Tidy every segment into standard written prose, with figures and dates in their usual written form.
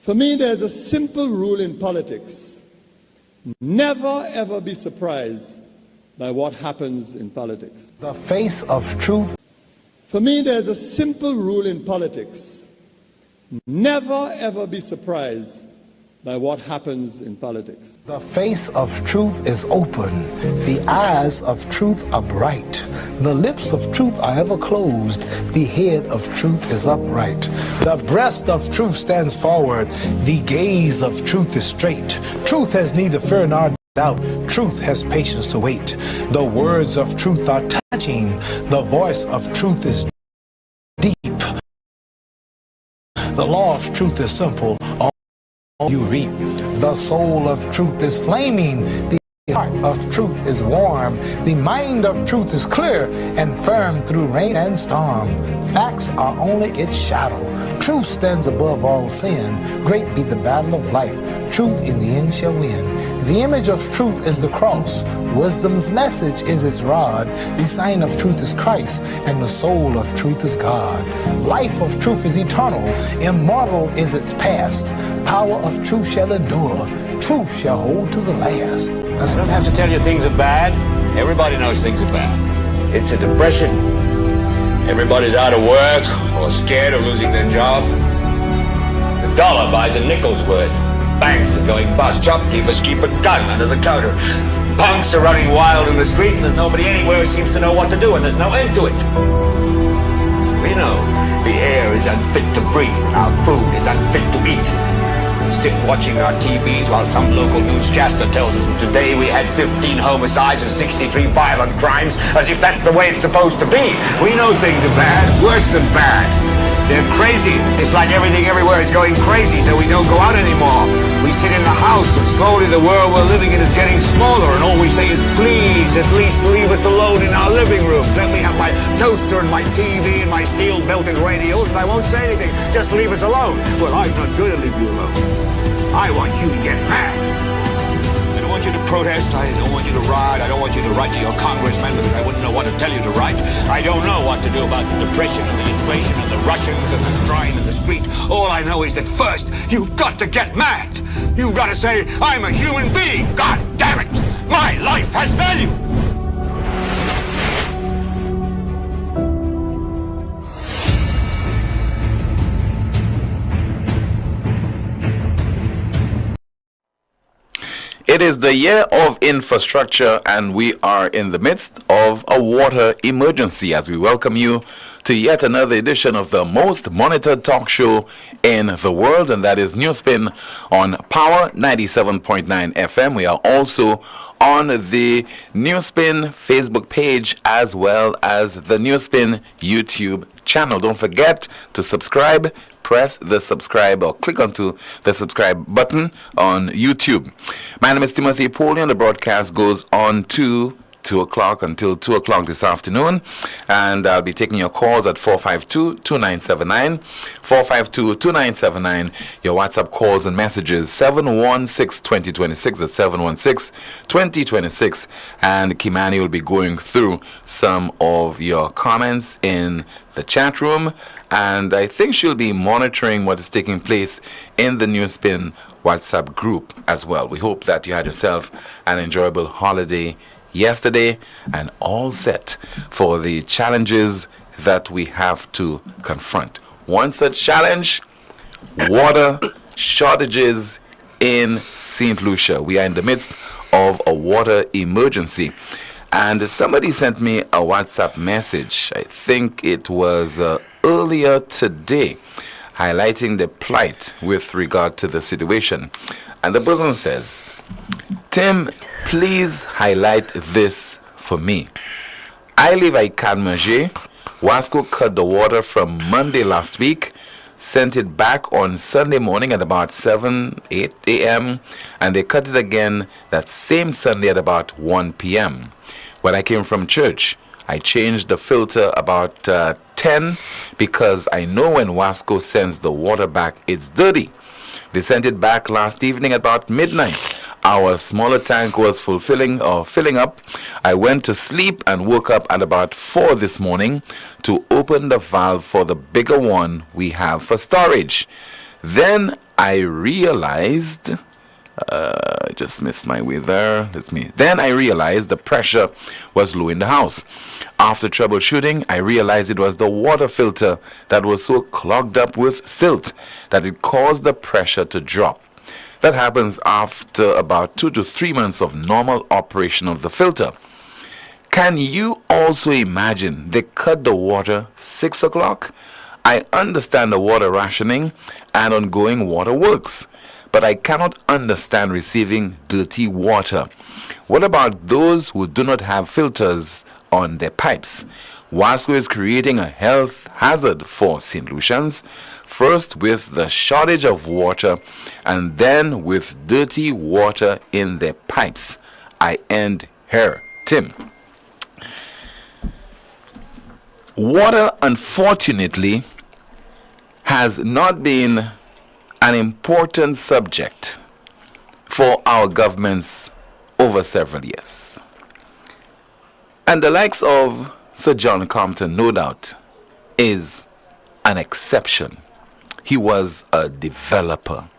For me, there's a simple rule in politics. Never, ever be surprised by what happens in politics. The face of truth. For me, there's a simple rule in politics. Never, ever be surprised by what happens in politics. The face of truth is open. The eyes of truth are bright. The lips of truth are ever closed. The head of truth is upright. The breast of truth stands forward. The gaze of truth is straight. Truth has neither fear nor doubt. Truth has patience to wait. The words of truth are touching. The voice of truth is deep. The law of truth is simple. You reap. The soul of truth is flaming. The heart of truth is warm. The mind of truth is clear and firm through rain and storm. Facts are only its shadow. Truth stands above all sin. Great be the battle of life. Truth in the end shall win. The image of truth is the cross. Wisdom's message is its rod. The sign of truth is Christ, and the soul of truth is God. Life of truth is eternal. Immortal is its past. Power of truth shall endure. Truth shall hold to the last. I don't have to tell you things are bad. Everybody knows things are bad. It's a depression. Everybody's out of work or scared of losing their job. The dollar buys a nickel's worth. Banks are going bust. Shopkeepers keep a gun under the counter. Punks are running wild in the street, and there's nobody anywhere who seems to know what to do, and there's no end to it. We know the air is unfit to breathe, and our food is unfit to eat. We sit watching our TVs while some local newscaster tells us that today we had 15 homicides and 63 violent crimes, as if that's the way it's supposed to be. We know things are bad, worse than bad. They're crazy. It's like everything everywhere is going crazy, so we don't go out anymore. We sit in the house, and slowly the world we're living in is getting smaller, and all we say is, please, at least leave us alone in our living room. Let me have my toaster and my TV and my steel-belted radios, and I won't say anything. Just leave us alone. Well, I'm not going to leave you alone. I want you to get mad. I don't want you to protest. I don't want you to riot. I don't want you to write to your congressman because I wouldn't know what to tell you to write. I don't know what to do about the depression and the inflation and the Russians and the crime in the street. All I know is that first, you've got to get mad. You've got to say, I'm a human being. God damn it. My life has value. It is the year of infrastructure, and we are in the midst of a water emergency as we welcome you to yet another edition of the most monitored talk show in the world, and that is NewsSpin on Power 97.9 FM. We are also on the NewsSpin Facebook page as well as the NewsSpin YouTube channel. Don't forget to subscribe. Press the subscribe or click onto the subscribe button on YouTube. My name is Timothy Poleon. The broadcast goes on to 2 o'clock until 2 o'clock this afternoon, and I'll be taking your calls at 452-2979, 452-2979, your WhatsApp calls and messages 716-2026 or 716-2026, and Kimani will be going through some of your comments in the chat room, and I think she'll be monitoring what is taking place in the NewsSpin WhatsApp group as well. We hope that you had yourself an enjoyable holiday yesterday and all set for the challenges that we have to confront. One such challenge, water shortages in St. Lucia. We are in the midst of a water emergency. And somebody sent me a WhatsApp message, I think it was earlier today, highlighting the plight with regard to the situation. And the person says, Tim, please highlight this for me. I live at Canmanger. Wasco cut the water from Monday last week, sent it back on Sunday morning at about 8 a.m., and they cut it again that same Sunday at about 1 p.m. When I came from church, I changed the filter about 10 because I know when Wasco sends the water back, it's dirty. They sent it back last evening about midnight. Our smaller tank was filling up. I went to sleep and woke up at about 4 this morning to open the valve for the bigger one we have for storage. Then I realized, I just missed my way there. That's me. Then I realized the pressure was low in the house. After troubleshooting, I realized it was the water filter that was so clogged up with silt that it caused the pressure to drop. That happens after about 2 to 3 months of normal operation of the filter. Can you also imagine they cut the water 6 o'clock? I understand the water rationing and ongoing water works, but I cannot understand receiving dirty water. What about those who do not have filters on their pipes? WASCO is creating a health hazard for St. Lucians, first with the shortage of water and then with dirty water in their pipes. I end here. Tim. Water, unfortunately, has not been an important subject for our governments over several years. And the likes of Sir John Compton, no doubt, is an exception. He was a developer.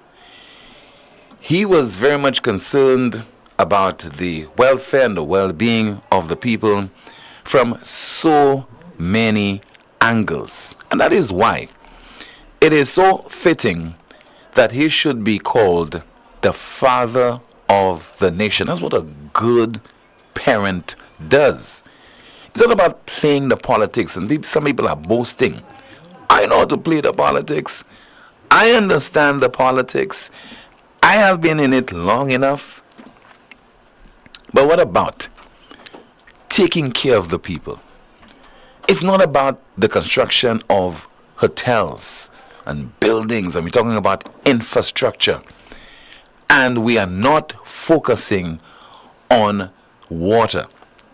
He was very much concerned about the welfare and the well-being of the people from so many angles. And that is why it is so fitting that he should be called the father of the nation. That's what a good parent does. It's not about playing the politics, and some people are boasting. I know how to play the politics. I understand the politics. I have been in it long enough. But what about taking care of the people? It's not about the construction of hotels and buildings, and we're talking about infrastructure. And we are not focusing on water,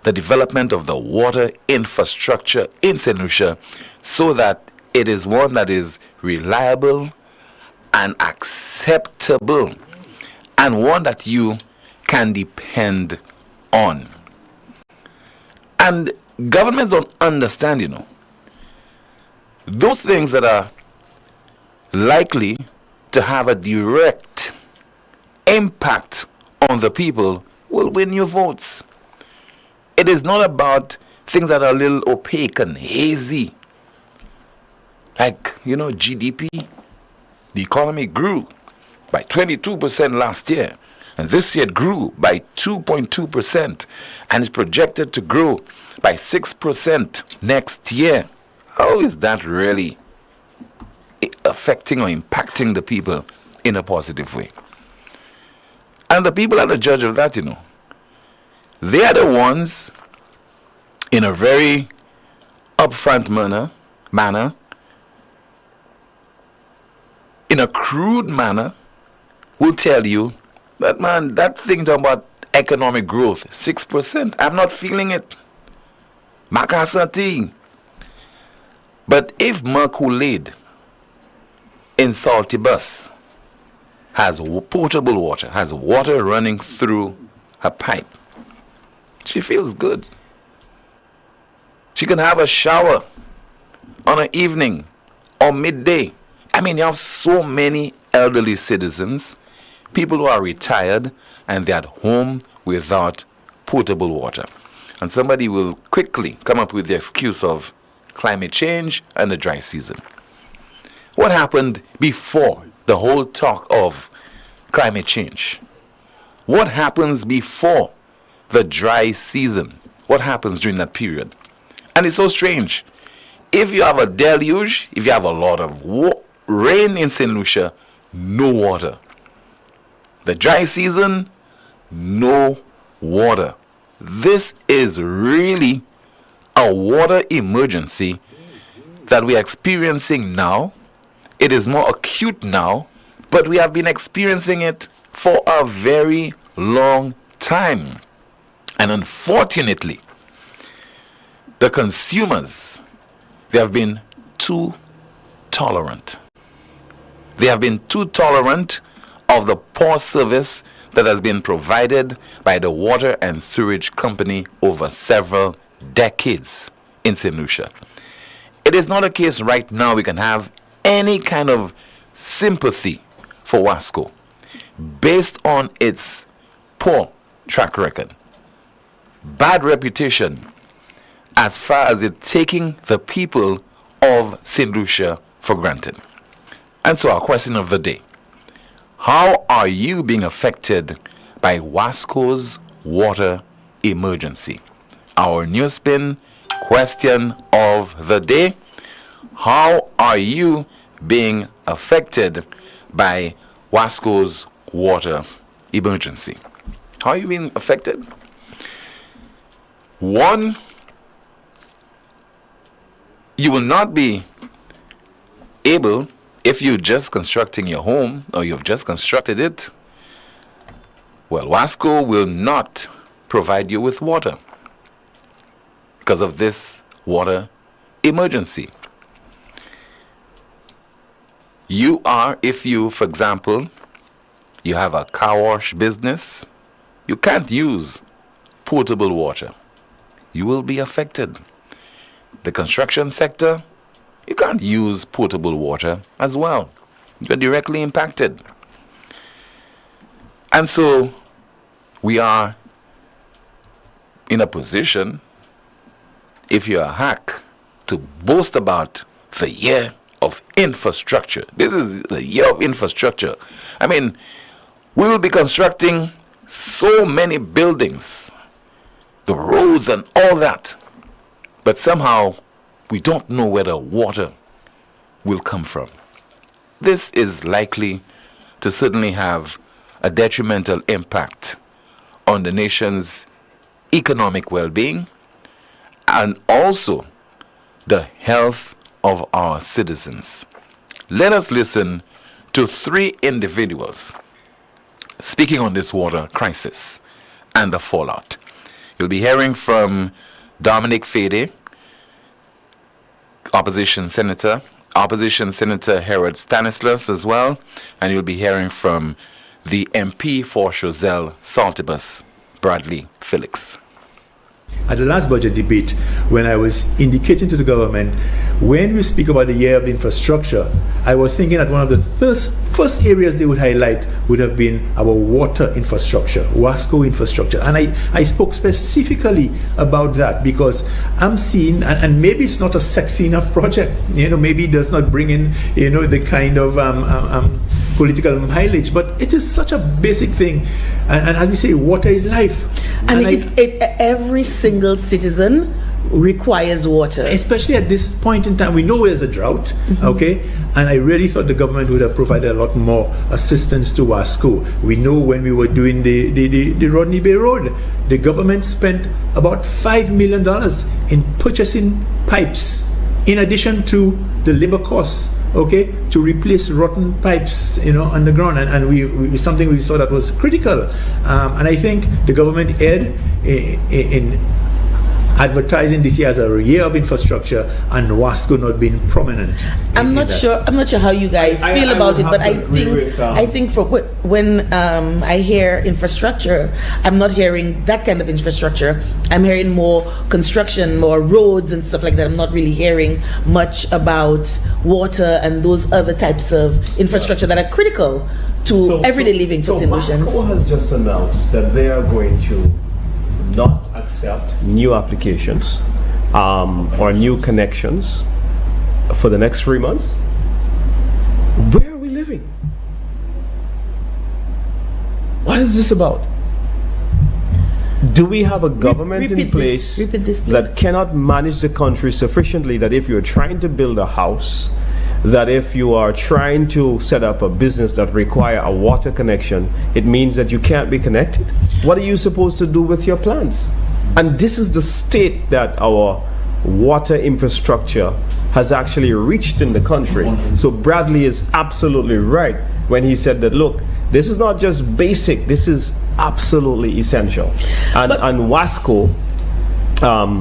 the development of the water infrastructure in St. Lucia, so that it is one that is reliable and acceptable, and one that you can depend on. And governments don't understand, those things that are likely to have a direct impact on the people will win you votes. It is not about things that are a little opaque and hazy. Like, GDP. The economy grew by 22% last year. And this year it grew by 2.2% and is projected to grow by 6% next year. How is that really affecting or impacting the people in a positive way? And the people are the judge of that, They are the ones, in a very upfront manner, in a crude manner, will tell you that, man, that thing talking about economic growth, 6%, I'm not feeling it. Makasati. But if Mercoolade in Salty Bus has potable water, has water running through her pipe, she feels good. She can have a shower on an evening or midday. I mean, you have so many elderly citizens, people who are retired, and they're at home without potable water. And somebody will quickly come up with the excuse of climate change and the dry season. What happened before the whole talk of climate change? What happens before the dry season? What happens during that period? And it's so strange. If you have a deluge, if you have a lot of rain in St. Lucia, no water. The dry season, no water. This is really a water emergency that we are experiencing now. It is more acute now, but we have been experiencing it for a very long time. And unfortunately, the consumers, they have been too tolerant. They have been too tolerant of the poor service that has been provided by the water and sewage company over several decades in St. Lucia. It is not a case right now we can have any kind of sympathy for Wasco based on its poor track record, bad reputation, as far as it taking the people of St. Lucia for granted. And so our question of the day: how are you being affected by Wasco's water emergency? Our NewsSpin question of the day: how are you being affected by Wasco's water emergency? How are you being affected? One, you will not be able, if you're just constructing your home or you've just constructed it, well, Wasco will not provide you with water because of this water emergency. You are, if you, for example, you have a car wash business, you can't use potable water. You will be affected. The construction sector, you can't use potable water as well. You're directly impacted. And so we are in a position, if you're a hack, to boast about the year of infrastructure. This is the year of infrastructure. I mean, we will be constructing so many buildings, the roads and all that, but somehow we don't know where the water will come from. This is likely to certainly have a detrimental impact on the nation's economic well-being and also the health of our citizens. Let us listen to 3 individuals speaking on this water crisis and the fallout. You'll be hearing from Dominic Fede, opposition senator Herod Stanislas as well, and you'll be hearing from the MP for Chazelle Saltibus, Bradley Felix. At the last budget debate, when I was indicating to the government, when we speak about the year of infrastructure, I was thinking that one of the first areas they would highlight would have been our water infrastructure, Wasco infrastructure. And I spoke specifically about that because I'm seeing, and maybe it's not a sexy enough project, maybe it does not bring in, the kind of political mileage, but it is such a basic thing. And as we say, water is life. And every single citizen requires water. Especially at this point in time, we know there's a drought, okay? And I really thought the government would have provided a lot more assistance to Wasco. We know when we were doing the Rodney Bay Road, the government spent about $5 million in purchasing pipes, in addition to the labor costs, okay, to replace rotten pipes, underground, and we something we saw that was critical, and I think the government erred in advertising this year as a year of infrastructure and Wasco not being prominent. I'm not sure how you guys feel about it, but I think for when I hear infrastructure, I'm not hearing that kind of infrastructure. I'm hearing more construction, more roads and stuff like that. I'm not really hearing much about water and those other types of infrastructure that are critical to everyday living for solutions. Wasco has just announced that they are going to not accept new applications or new connections for the next 3 months. Where are we living? What is this about? Do we have a government in place that cannot manage the country sufficiently that if you're trying to build a house, that if you are trying to set up a business that require a water connection, it means that you can't be connected? What are you supposed to do with your plans? And this is the state that our water infrastructure has actually reached in the country. So Bradley is absolutely right when he said that, look, this is not just basic, this is absolutely essential. And Wasco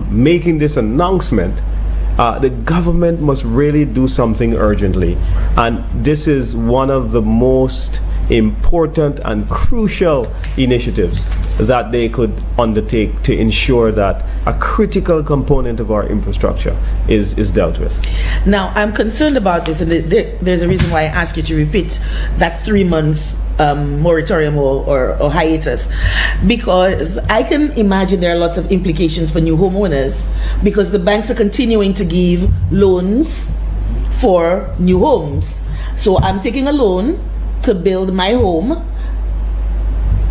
making this announcement, the government must really do something urgently. And this is one of the most important and crucial initiatives that they could undertake to ensure that a critical component of our infrastructure is dealt with. Now, I'm concerned about this, and there's a reason why I ask you to repeat that 3-month moratorium or hiatus, because I can imagine there are lots of implications for new homeowners, because the banks are continuing to give loans for new homes. So I'm taking a loan to build my home,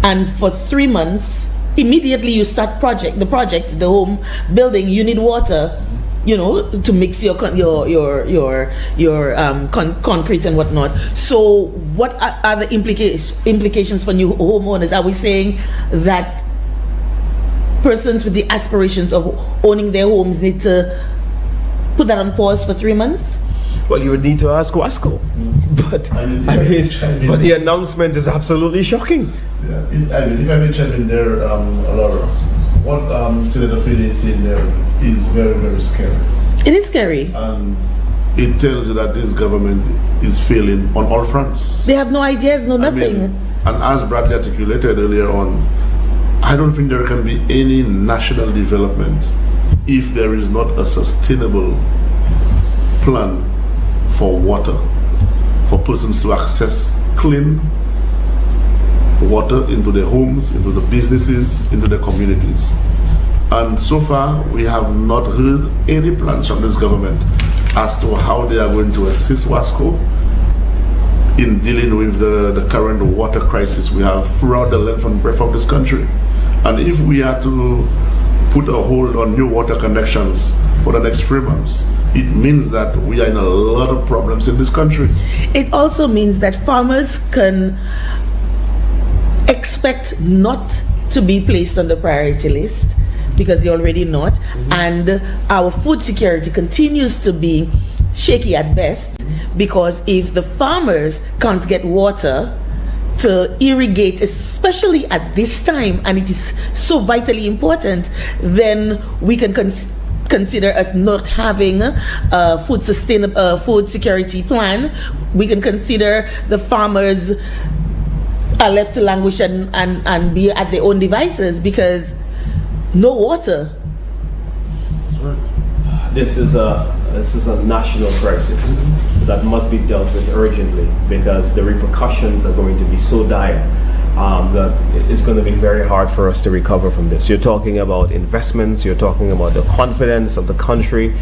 and for 3 months, immediately you start the home building, you need water, to mix your concrete and whatnot. So what are the implications for new homeowners? Are we saying that persons with the aspirations of owning their homes need to put that on pause for 3 months? Well, you would need to ask Wasco, but but the announcement is absolutely shocking. Yeah, if I may chime in there, Laura, what Senator Fede is saying there is very, very scary. It is scary. And it tells you that this government is failing on all fronts. They have no ideas, nothing. And as Bradley articulated earlier on, I don't think there can be any national development if there is not a sustainable plan for water, for persons to access clean water into their homes, into the businesses, into the communities. And so far, we have not heard any plans from this government as to how they are going to assist Wasco in dealing with the current water crisis we have throughout the length and breadth of this country. And if we are to put a hold on new water connections for the next 3 months, it means that we are in a lot of problems in this country. It also means that farmers can expect not to be placed on the priority list, because they're already not, and our food security continues to be shaky at best, because if the farmers can't get water to irrigate, especially at this time, and it is so vitally important, then we can consider us not having a food security plan. We can consider the farmers are left to languish and be at their own devices because no water. That's right. This is a national crisis that must be dealt with urgently, because the repercussions are going to be so dire that it's going to be very hard for us to recover from this. You're talking about investments, you're talking about the confidence of the country.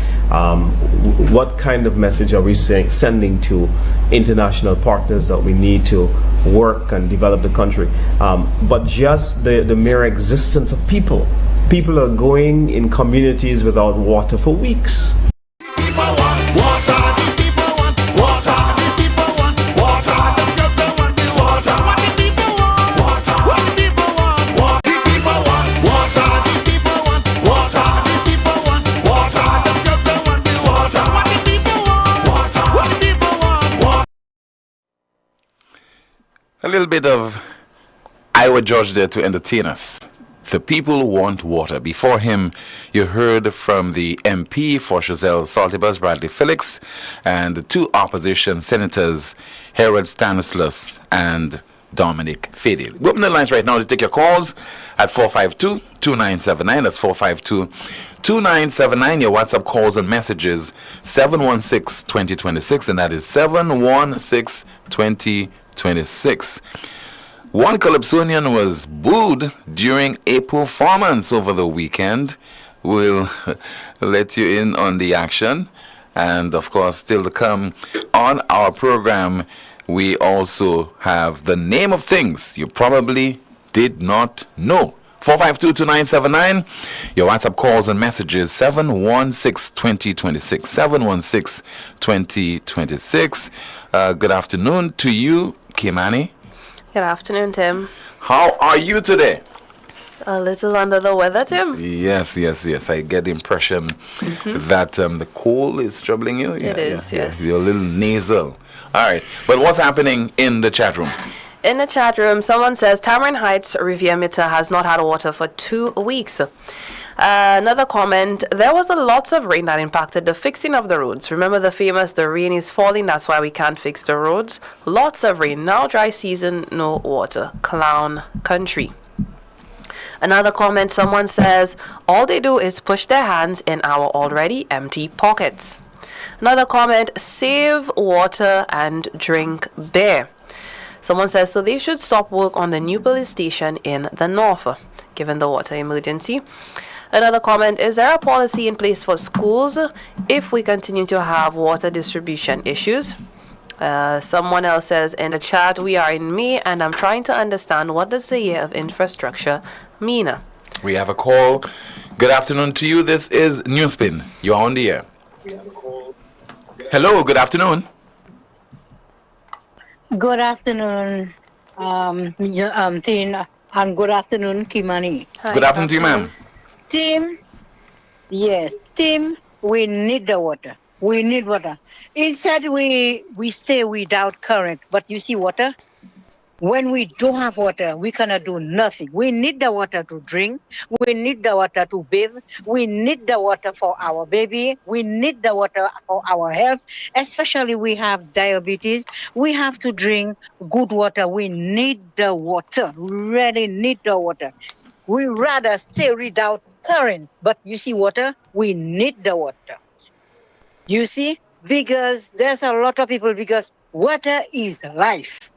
What kind of message are we sending to international partners that we need to work and develop the country? But just the mere existence of people. People are going in communities without water for weeks. A little bit of Iowa George there to entertain us. The people want water. Before him, you heard from the MP for Chazelle Saltibus, Bradley Felix, and the two opposition senators, Harold Stanislaus and Dominic Fede. Go open the lines right now to take your calls at 452-2979. That's 452-2979. Your WhatsApp calls and messages 716-2026, and that is 716-2026. One Calypsonian was booed during a performance over the weekend. We'll let you in on the action. And of course, still to come on our program, we also have the name of things you probably did not know. 452-2979. Your WhatsApp calls and messages 716-2026. 716-2026. Good afternoon to you, Kimani. Good afternoon, Tim. How are you today? A little under the weather, Tim. Yes. I get the impression that the cold is troubling you. It is, yes. You're a little nasal. All right. But what's happening in the chat room? In the chat room, someone says Tamarind Heights Riviera Mita has not had water for 2 weeks. Another comment, there was a lots of rain that impacted the fixing of the roads. Remember the famous, the rain is falling, that's why we can't fix the roads. Lots of rain. Now dry season, no water. Clown country. Another comment, someone says, all they do is push their hands in our already empty pockets. Another comment, save water and drink beer. Someone says, so they should stop work on the new police station in the north, given the water emergency. Another comment, is there a policy in place for schools if we continue to have water distribution issues? Someone else says in the chat, we are in May and I'm trying to understand what does the year of infrastructure mean. We have a call. Good afternoon to you. This is NewsSpin. You're on the air. Hello, good afternoon. Good afternoon, Tin, and good afternoon, Kimani. Hi, good afternoon to you, ma'am. Tim, yes, Tim, we need the water. We need water. Instead, we stay without current, but you see water? When we don't have water, we cannot do nothing. We need the water to drink. We need the water to bathe. We need the water for our baby. We need the water for our health. Especially we have diabetes. We have to drink good water. We need the water. We really need the water. We rather stay without current. But you see water? We need the water. You see? Because there's a lot of people, because water is life.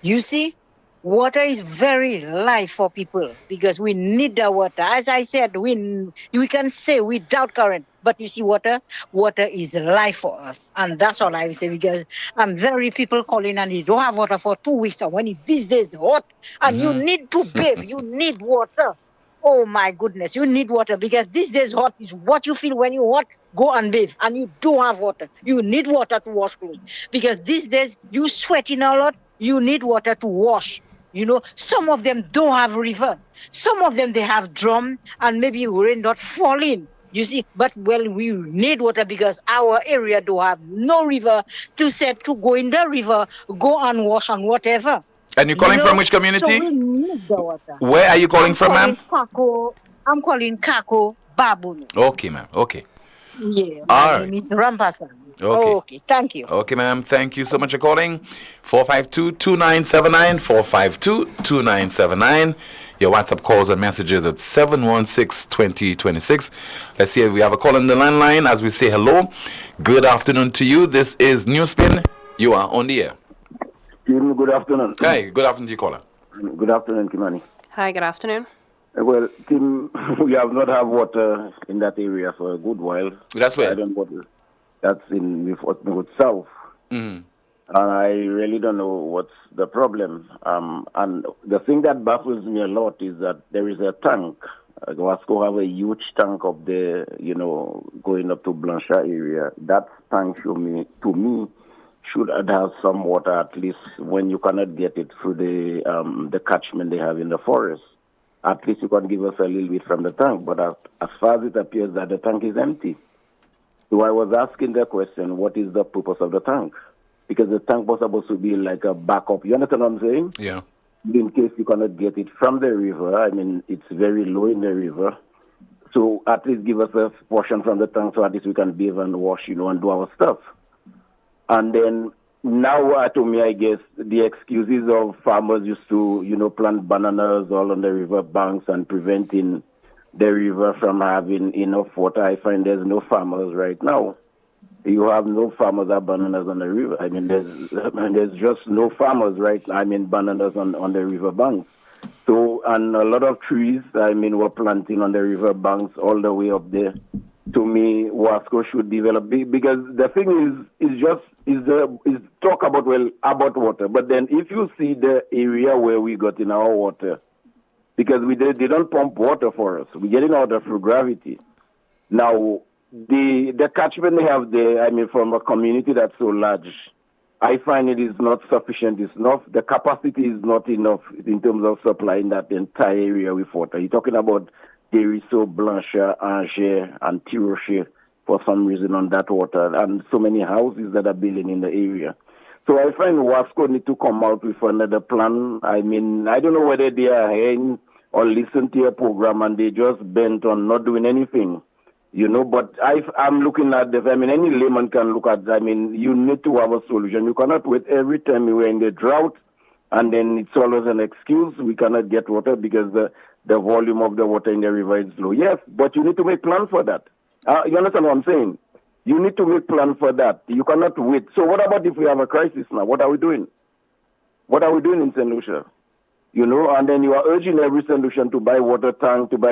You see, water is very life for people because we need the water. As I said, we can say without current, but you see, water is life for us. And that's all I will say, because very people calling and you don't have water for 2 weeks, and when it these days hot and you need to bathe, you need water. Oh my goodness, you need water because these days hot is what you feel when you hot. Go and bathe, and you don't have water. You need water to wash clothes because these days you sweating a lot. You need water to wash. You know, some of them don't have river. Some of them, they have drum and maybe rain not falling. You see, but well, we need water because our area don't have no river to go in the river, go and wash and whatever. And you're calling from which community? So we need the water. Where are you calling from, ma'am? I'm calling Kako Babu. Okay, ma'am. Okay. Yeah, my name is Rampasan. Okay, thank you. Okay, ma'am. Thank you so much for calling. 452-2979, 452-2979. Your WhatsApp calls and messages at 716-2026. Let's see if we have a call on the landline as we say hello. Good afternoon to you. This is NewsSpin. You are on the air. Tim, good afternoon. Hi, good afternoon to you, caller. Good afternoon, Kimani. Hi, good afternoon. Well, Tim, we have not had water in that area for a good while. That's where? I don't know what. That's in North South. And I really don't know what's the problem. And the thing that baffles me a lot is that there is a tank. Wasco have a huge tank up there, going up to Blanchard area. That tank to me, should have some water, at least when you cannot get it through the catchment they have in the forest. At least you can give us a little bit from the tank. But as far as it appears that the tank is empty. So I was asking the question, what is the purpose of the tank? Because the tank was supposed to be like a backup. You understand what I'm saying? Yeah. In case you cannot get it from the river, I mean, it's very low in the river. So at least give us a portion from the tank so at least we can bathe and wash, and do our stuff. And then now, to me, I guess the excuses of farmers used to, plant bananas all on the river banks and preventing the river from having enough water. I find there's no farmers right now. You have no farmers or bananas on the river. I mean, there's just no farmers right now. I mean, bananas on the river banks. So, and a lot of trees, we're planting on the river banks all the way up there. To me, Wasco should develop, because the thing is talk about water. But then if you see the area where we got in our water, because they don't pump water for us. We're getting water through gravity. Now, the catchment they have there, from a community that's so large, I find it is not sufficient. It's enough. The capacity is not enough in terms of supplying that entire area with water. You're talking about Deriso, Blanchard, Angers, and Tirocher for some reason on that water, and so many houses that are building in the area. So I find Wasco need to come out with another plan. I don't know whether they are or listen to a program and they just bent on not doing anything. But I'm looking at this. Any layman can look at that. You need to have a solution. You cannot wait every time we're in the drought, and then it's always an excuse. We cannot get water because the volume of the water in the river is low. Yes, but you need to make plans for that. You understand what I'm saying? You need to make plans for that. You cannot wait. So what about if we have a crisis now? What are we doing? What are we doing in St. Lucia? And then you are urging every solution to buy water tank, if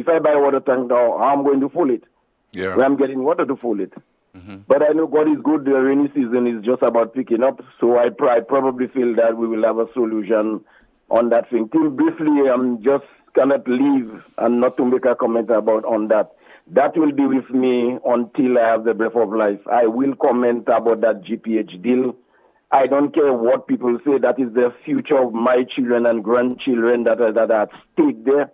I buy water tank now, how I'm going to fill it? Yeah. Where I'm getting water to fill it. Mm-hmm. But I know God is good. The rainy season is just about picking up. So I probably feel that we will have a solution on that thing. Tim, briefly, I'm just cannot leave and not to make a comment on that. That will be with me until I have the breath of life. I will comment about that GPH deal. I don't care what people say. That is the future of my children and grandchildren that are at stake there.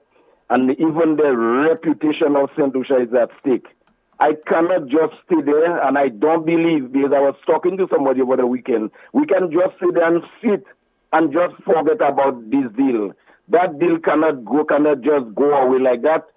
And even the reputation of St. Lucia is at stake. I cannot just stay there, and I don't believe, because I was talking to somebody over the weekend, we can just sit there and sit and just forget about this deal. That deal cannot just go away like that.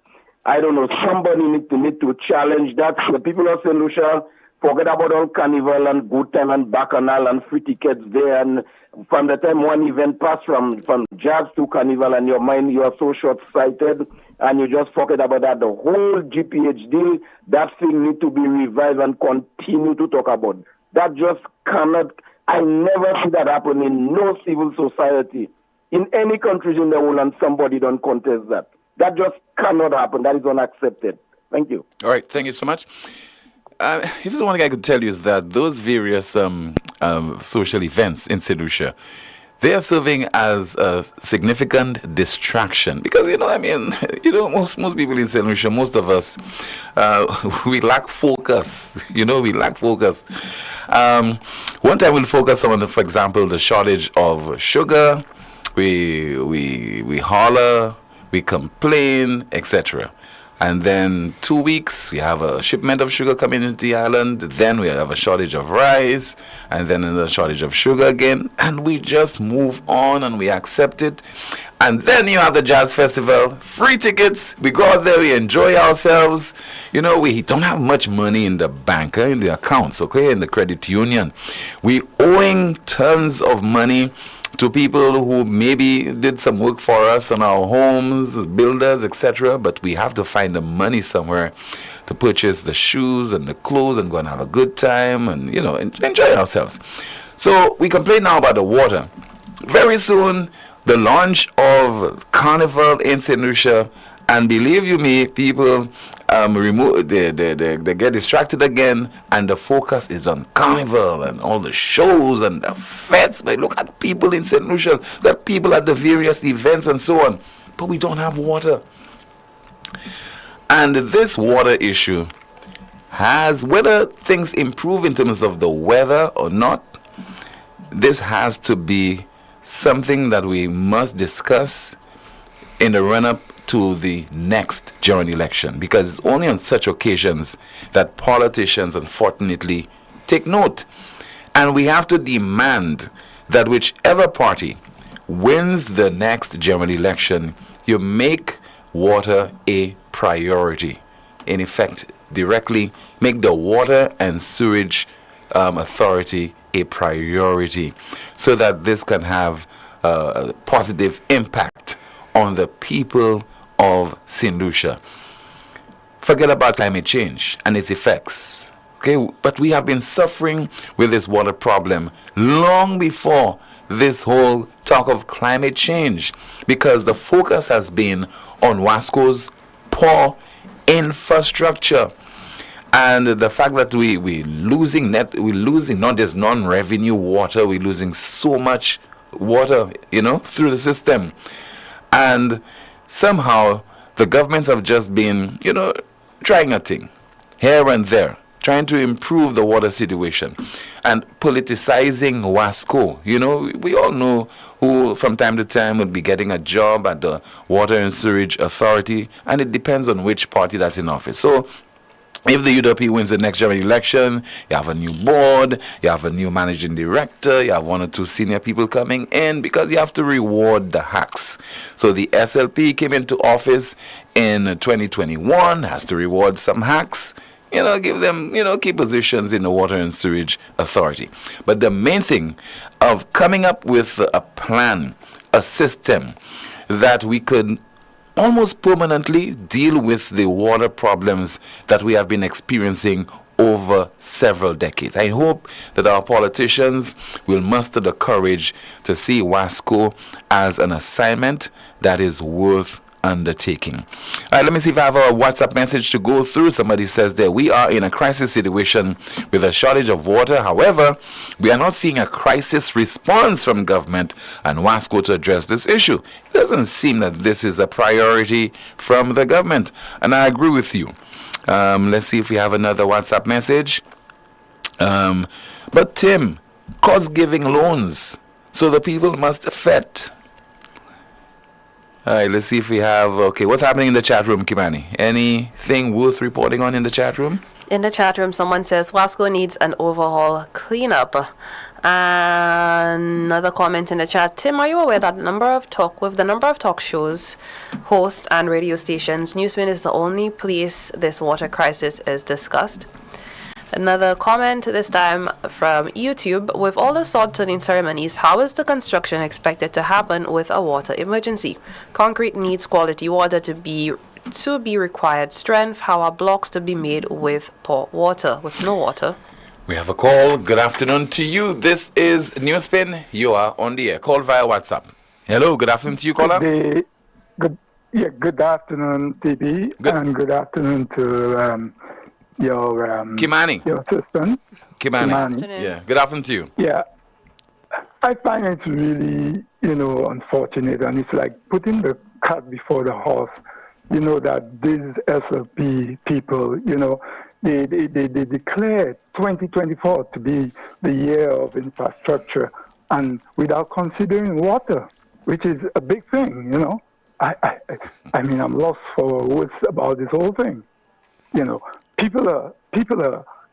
I don't know, somebody need to challenge that. The people of St. Lucia, forget about all carnival and good time and bacchanal and free tickets there. And from the time one event passed from jazz to carnival, and your mind, you are so short-sighted, and you just forget about that. The whole GPH deal, that thing need to be revived and continue to talk about. That just cannot, I never see that happen in no civil society, in any countries in the world, and somebody don't contest that. That just cannot happen. That is unaccepted. Thank you. All right, thank you so much. If there's one thing I could tell you is that those various social events in St. Lucia, they are serving as a significant distraction because, most people in St. Lucia, most of us, we lack focus. We lack focus. One time we'll focus on, for example, the shortage of sugar. We holler, we complain, etc. And then 2 weeks, we have a shipment of sugar coming into the island. Then we have a shortage of rice, and then a shortage of sugar again. And we just move on and we accept it. And then you have the Jazz Festival, free tickets. We go out there, we enjoy ourselves. We don't have much money in the bank, in the accounts, in the credit union. We owing tons of money to people who maybe did some work for us on our homes, builders, etc. But we have to find the money somewhere to purchase the shoes and the clothes and go and have a good time and, enjoy ourselves. So we complain now about the water. Very soon, the launch of Carnival in St. Lucia, and believe you me, people they get distracted again, and the focus is on Carnival and all the shows and the fets. But look at people in St. Lucia, the people at the various events and so on. But we don't have water. And this water issue has, whether things improve in terms of the weather or not, this has to be something that we must discuss in the run-up to the next general election, because it's only on such occasions that politicians unfortunately take note. And we have to demand that whichever party wins the next general election, you make water a priority. In effect, directly make the Water and Sewerage Authority a priority so that this can have a positive impact on the people of St. Lucia. Forget about climate change and its effects. But we have been suffering with this water problem long before this whole talk of climate change, because the focus has been on Wasco's poor infrastructure. And the fact that we're losing not just non-revenue water, we're losing so much water, through the system. And somehow the governments have just been, trying a thing here and there, trying to improve the water situation and politicizing Wasco. We all know who from time to time will be getting a job at the Water and Sewerage Authority, and it depends on which party that's in office. So if the UWP wins the next general election, you have a new board, you have a new managing director, you have 1 or 2 senior people coming in, because you have to reward the hacks. So the SLP came into office in 2021, has to reward some hacks, give them, key positions in the Water and Sewage Authority. But the main thing of coming up with a plan, a system that we could almost permanently deal with the water problems that we have been experiencing over several decades. I hope that our politicians will muster the courage to see WASCO as an assignment that is worth undertaking. All right, let me see if I have a WhatsApp message to go through. Somebody says that we are in a crisis situation with a shortage of water. However, we are not seeing a crisis response from government and WASCO to address this issue. It doesn't seem that this is a priority from the government, and I agree with you. Let's see if we have another WhatsApp message. But Tim, courts giving loans, so the people must fed. All right, let's see if we have... Okay, what's happening in the chat room, Kimani? Anything worth reporting on in the chat room? In the chat room, someone says Wasco needs an overhaul cleanup. Another comment in the chat. Tim, are you aware that the number of talk shows, hosts, and radio stations, NewsSpin is the only place this water crisis is discussed? Another comment, this time from YouTube. With all the sword-turning ceremonies, how is the construction expected to happen with a water emergency? Concrete needs quality water to be required strength. How are blocks to be made with poor water, with no water? We have a call. Good afternoon to you. This is NewsSpin. You are on the air. Call via WhatsApp. Hello, good afternoon to you, caller. Good afternoon, TB, and good afternoon to your Kimani. Your assistant. Kimani. Yeah. Good afternoon to you. Yeah. I find it really, unfortunate, and it's like putting the cart before the horse. That these SLP people, they declared 2024 to be the year of infrastructure, and without considering water, which is a big thing, I mean, I'm lost for words about this whole thing. People are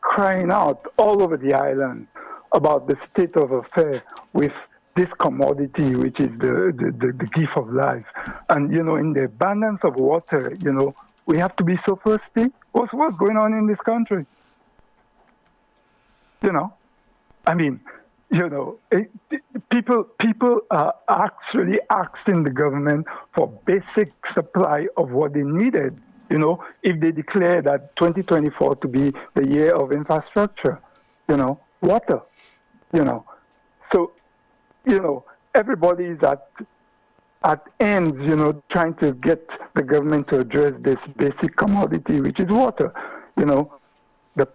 crying out all over the island about the state of affairs with this commodity, which is the gift of life. And, in the abundance of water, we have to be so thirsty. What's going on in this country? I mean, people are actually asking the government for basic supply of what they needed. If they declare that 2024 to be the year of infrastructure, water, So, everybody is at ends, trying to get the government to address this basic commodity, which is water. The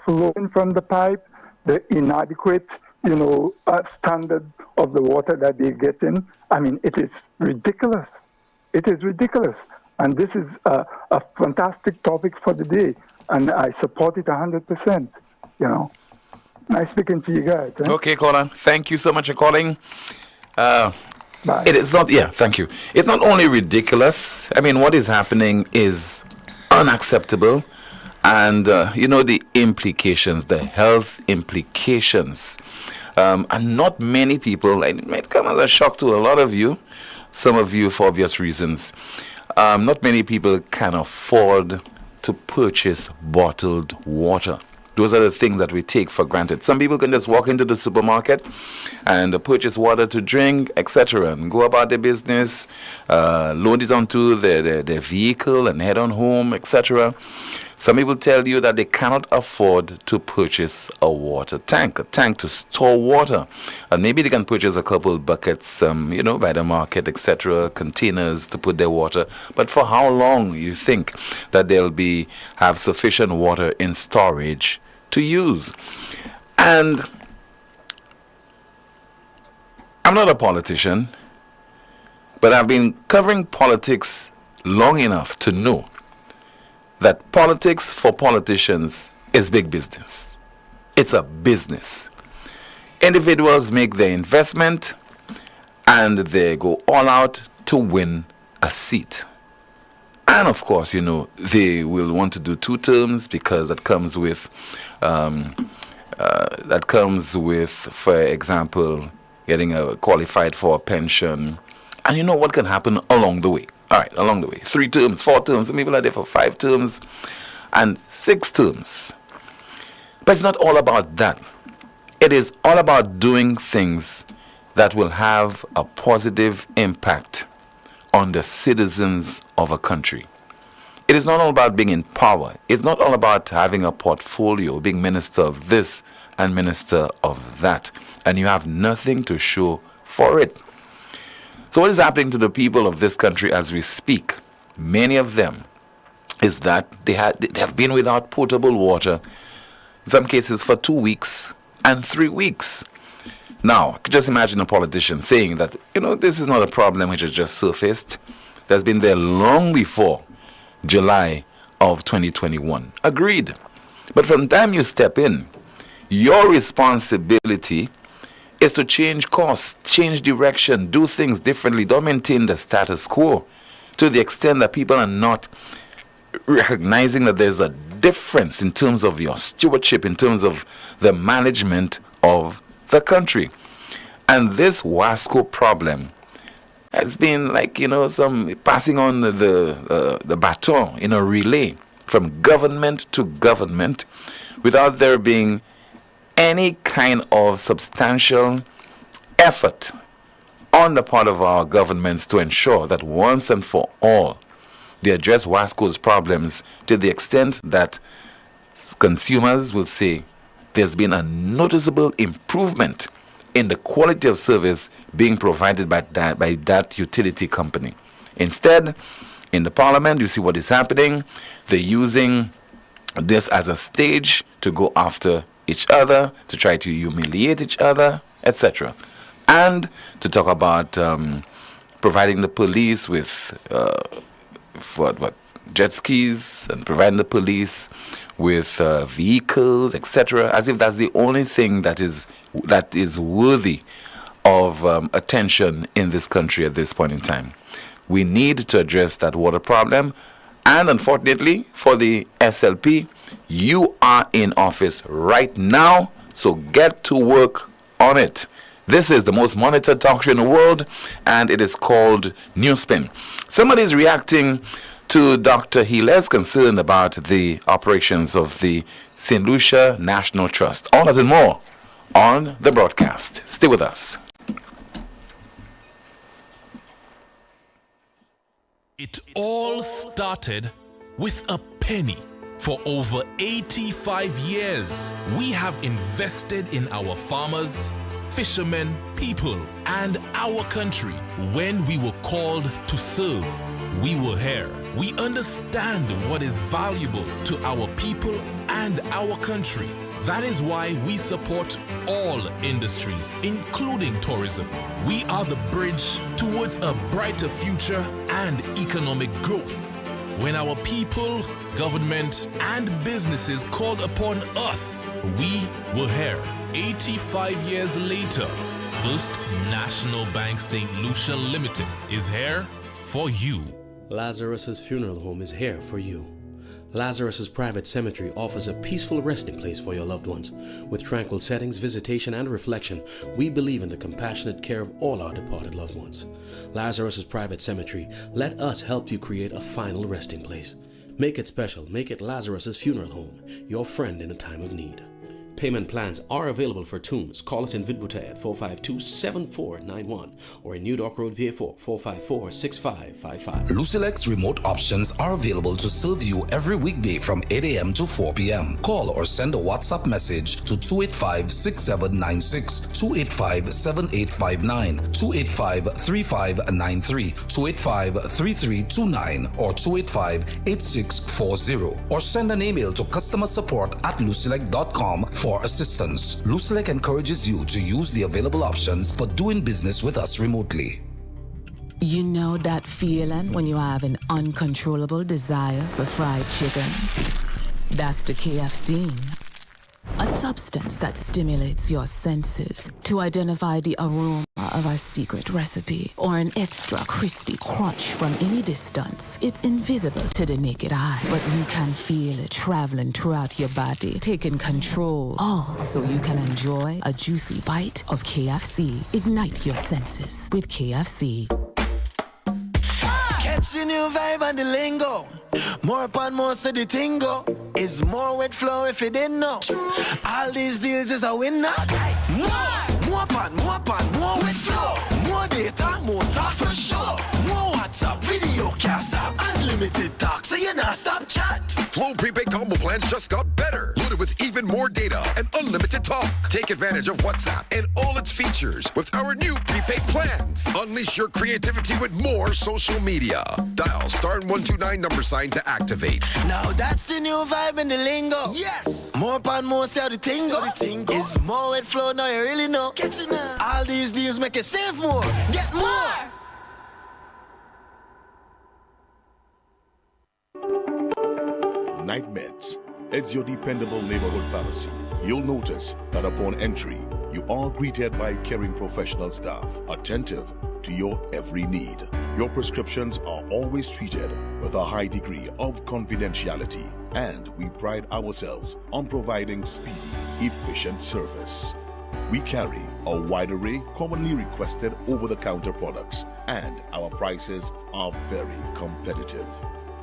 flowing from the pipe, the inadequate, standard of the water that they're getting. I mean, it is ridiculous. It is ridiculous. And this is a fantastic topic for the day, and I support it 100%. Nice speaking to you guys. Eh? Okay, caller. Thank you so much for calling. Bye. It is not. Yeah, thank you. It's not only ridiculous. I mean, what is happening is unacceptable, and the implications, the health implications, and not many people. And it might come as a shock to a lot of you. Some of you, for obvious reasons. Not many people can afford to purchase bottled water. Those are the things that we take for granted. Some people can just walk into the supermarket and purchase water to drink, etc., and go about their business, load it onto their vehicle and head on home, etc. Some people tell you that they cannot afford to purchase a water tank, a tank to store water. And maybe they can purchase a couple buckets, by the market, etc., containers to put their water. But for how long you think that they'll have sufficient water in storage to use? And I'm not a politician, but I've been covering politics long enough to know that politics for politicians is big business. It's a business. Individuals make their investment and they go all out to win a seat. And of course, you know, they will want to do 2 terms because that comes with, for example, getting qualified for a pension. And you know what can happen along the way. All right, along the way. 3 terms, 4 terms, some people are there for 5 terms and 6 terms. But it's not all about that. It is all about doing things that will have a positive impact on the citizens of a country. It is not all about being in power. It's not all about having a portfolio, being minister of this and minister of that, and you have nothing to show for it. So what is happening to the people of this country as we speak? Many of them is that they have been without potable water, in some cases for 2 weeks and 3 weeks. Now, I could just imagine a politician saying that, you know, this is not a problem which has just surfaced. That's been there long before July of 2021. Agreed. But from the time you step in, your responsibility is to change course, change direction, do things differently. Don't maintain the status quo to the extent that people are not recognizing that there's a difference in terms of your stewardship, in terms of the management of the country. And this WASCO problem has been like, you know, some passing on the baton in a relay from government to government without there being any kind of substantial effort on the part of our governments to ensure that once and for all they address WASCO's problems to the extent that consumers will say there's been a noticeable improvement in the quality of service being provided by that utility company. Instead, in the parliament, you see what is happening. They're using this as a stage to go after each other, to try to humiliate each other, etc. And to talk about providing the police with jet skis, and providing the police with vehicles, etc., as if that's the only thing that is worthy of attention in this country at this point in time. We need to address that water problem, and unfortunately for the SLP, you are in office right now, so get to work on it. This is the most monitored talk show in the world, and it is called NewsSpin. Somebody is reacting to Dr. Hila's concern about the operations of the St. Lucia National Trust. All that and more on the broadcast. Stay with us. It all started with a penny. For over 85 years, we have invested in our farmers, fishermen, people, and our country. When we were called to serve, we were here. We understand what is valuable to our people and our country. That is why we support all industries, including tourism. We are the bridge towards a brighter future and economic growth. When our people, government, and businesses called upon us, we were here. 85 years later, First National Bank St. Lucia Limited is here for you. Lazarus's Funeral Home is here for you. Lazarus's Private Cemetery offers a peaceful resting place for your loved ones. With tranquil settings, visitation, and reflection, we believe in the compassionate care of all our departed loved ones. Lazarus's Private Cemetery, let us help you create a final resting place. Make it special. Make it Lazarus's Funeral Home, your friend in a time of need. Payment plans are available for tombs. Call us in Vidboutet at 452-7491 or in New Dock Road, VA4, 454-6555. Lucilex remote options are available to serve you every weekday from 8 a.m. to 4 p.m. Call or send a WhatsApp message to 285-6796, 285-7859, 285-3593, 285-3329, or 285-8640, or send an email to customersupport@lucilec.com for assistance. Lucilec encourages you to use the available options for doing business with us remotely. You know that feeling when you have an uncontrollable desire for fried chicken? That's the KFC. A substance that stimulates your senses, to identify the aroma of our secret recipe, or an extra crispy crunch from any distance. It's invisible to the naked eye, but you can feel it traveling throughout your body, taking control, all so you can enjoy a juicy bite of KFC. Ignite your senses with KFC. Catch the new vibe and the lingo. More upon more, so the tingo is more wet flow if you didn't know. All these deals is a winner. More upon more wet flow. More data, more talk for sure. More WhatsApp, video, can't stop. Unlimited talk, so you not stop chat. Flow prepaid combo plans just got better. Loaded with even more data and unlimited talk. Take advantage of WhatsApp and all its features with our new prepaid plans. Unleash your creativity with more social media. Dial *129 $ to activate. Now that's the new vibe in the lingo. Yes. More upon more, see how the tingo. It's more wet flow, now you really know. Catch it now. All these deals make you save more. Get more. Night Meds is your dependable neighborhood pharmacy. You'll notice that upon entry, you are greeted by caring professional staff, attentive to your every need. Your prescriptions are always treated with a high degree of confidentiality, and we pride ourselves on providing speedy, efficient service. We carry a wide array commonly requested over-the-counter products, and our prices are very competitive.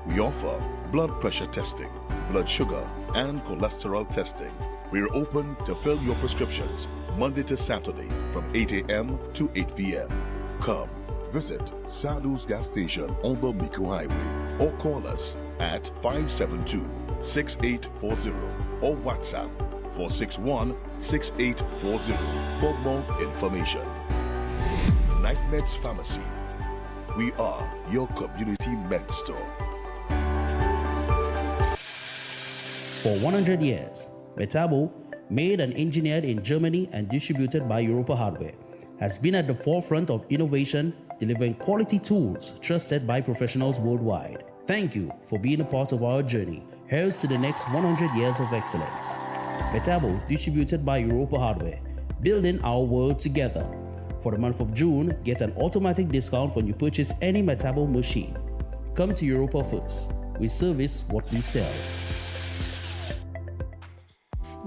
We offer blood pressure testing, blood sugar, and cholesterol testing. We're open to fill your prescriptions Monday to Saturday from 8 a.m. to 8 p.m. Come visit Sadhu's gas station on the Miko Highway or call us at 572-6840 or WhatsApp 461-6840 for more information. Night Meds Pharmacy. We are your community med store. For 100 years, Metabo, made and engineered in Germany and distributed by Europa Hardware, has been at the forefront of innovation, delivering quality tools trusted by professionals worldwide. Thank you for being a part of our journey. Here's to the next 100 years of excellence. Metabo, distributed by Europa Hardware, building our world together. For the month of June, get an automatic discount when you purchase any Metabo machine. Come to Europa first. We service what we sell.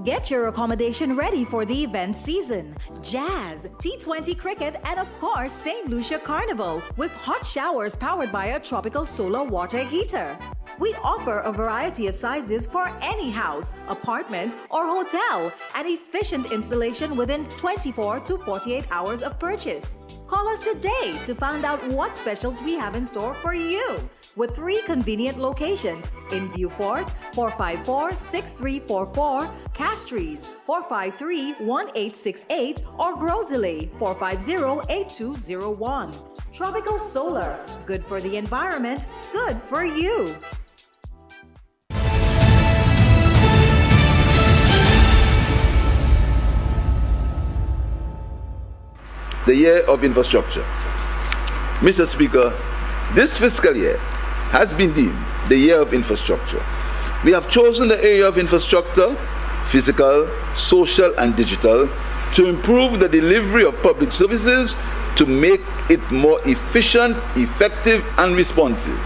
Get your accommodation ready for the event season. Jazz, T20 cricket, and of course, St. Lucia Carnival with hot showers powered by a tropical solar water heater. We offer a variety of sizes for any house, apartment, or hotel, and efficient installation within 24 to 48 hours of purchase. Call us today to find out what specials we have in store for you. With 3 convenient locations in Beaufort, 454-6344, Castries, 453-1868, or Grosley, 450-8201. Tropical Solar, good for the environment, good for you. The year of infrastructure. Mr. Speaker, this fiscal year has been deemed the year of infrastructure. We have chosen the area of infrastructure, physical, social, and digital, to improve the delivery of public services, to make it more efficient, effective, and responsive.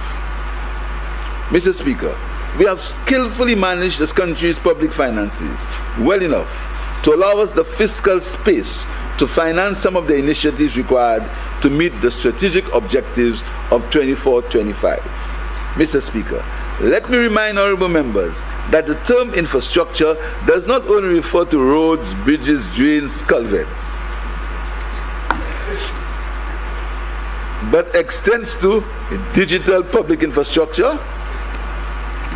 Mr. Speaker, we have skillfully managed this country's public finances well enough to allow us the fiscal space to finance some of the initiatives required to meet the strategic objectives of 24-25. Mr. Speaker, let me remind honorable members that the term infrastructure does not only refer to roads, bridges, drains, culverts, but extends to digital public infrastructure,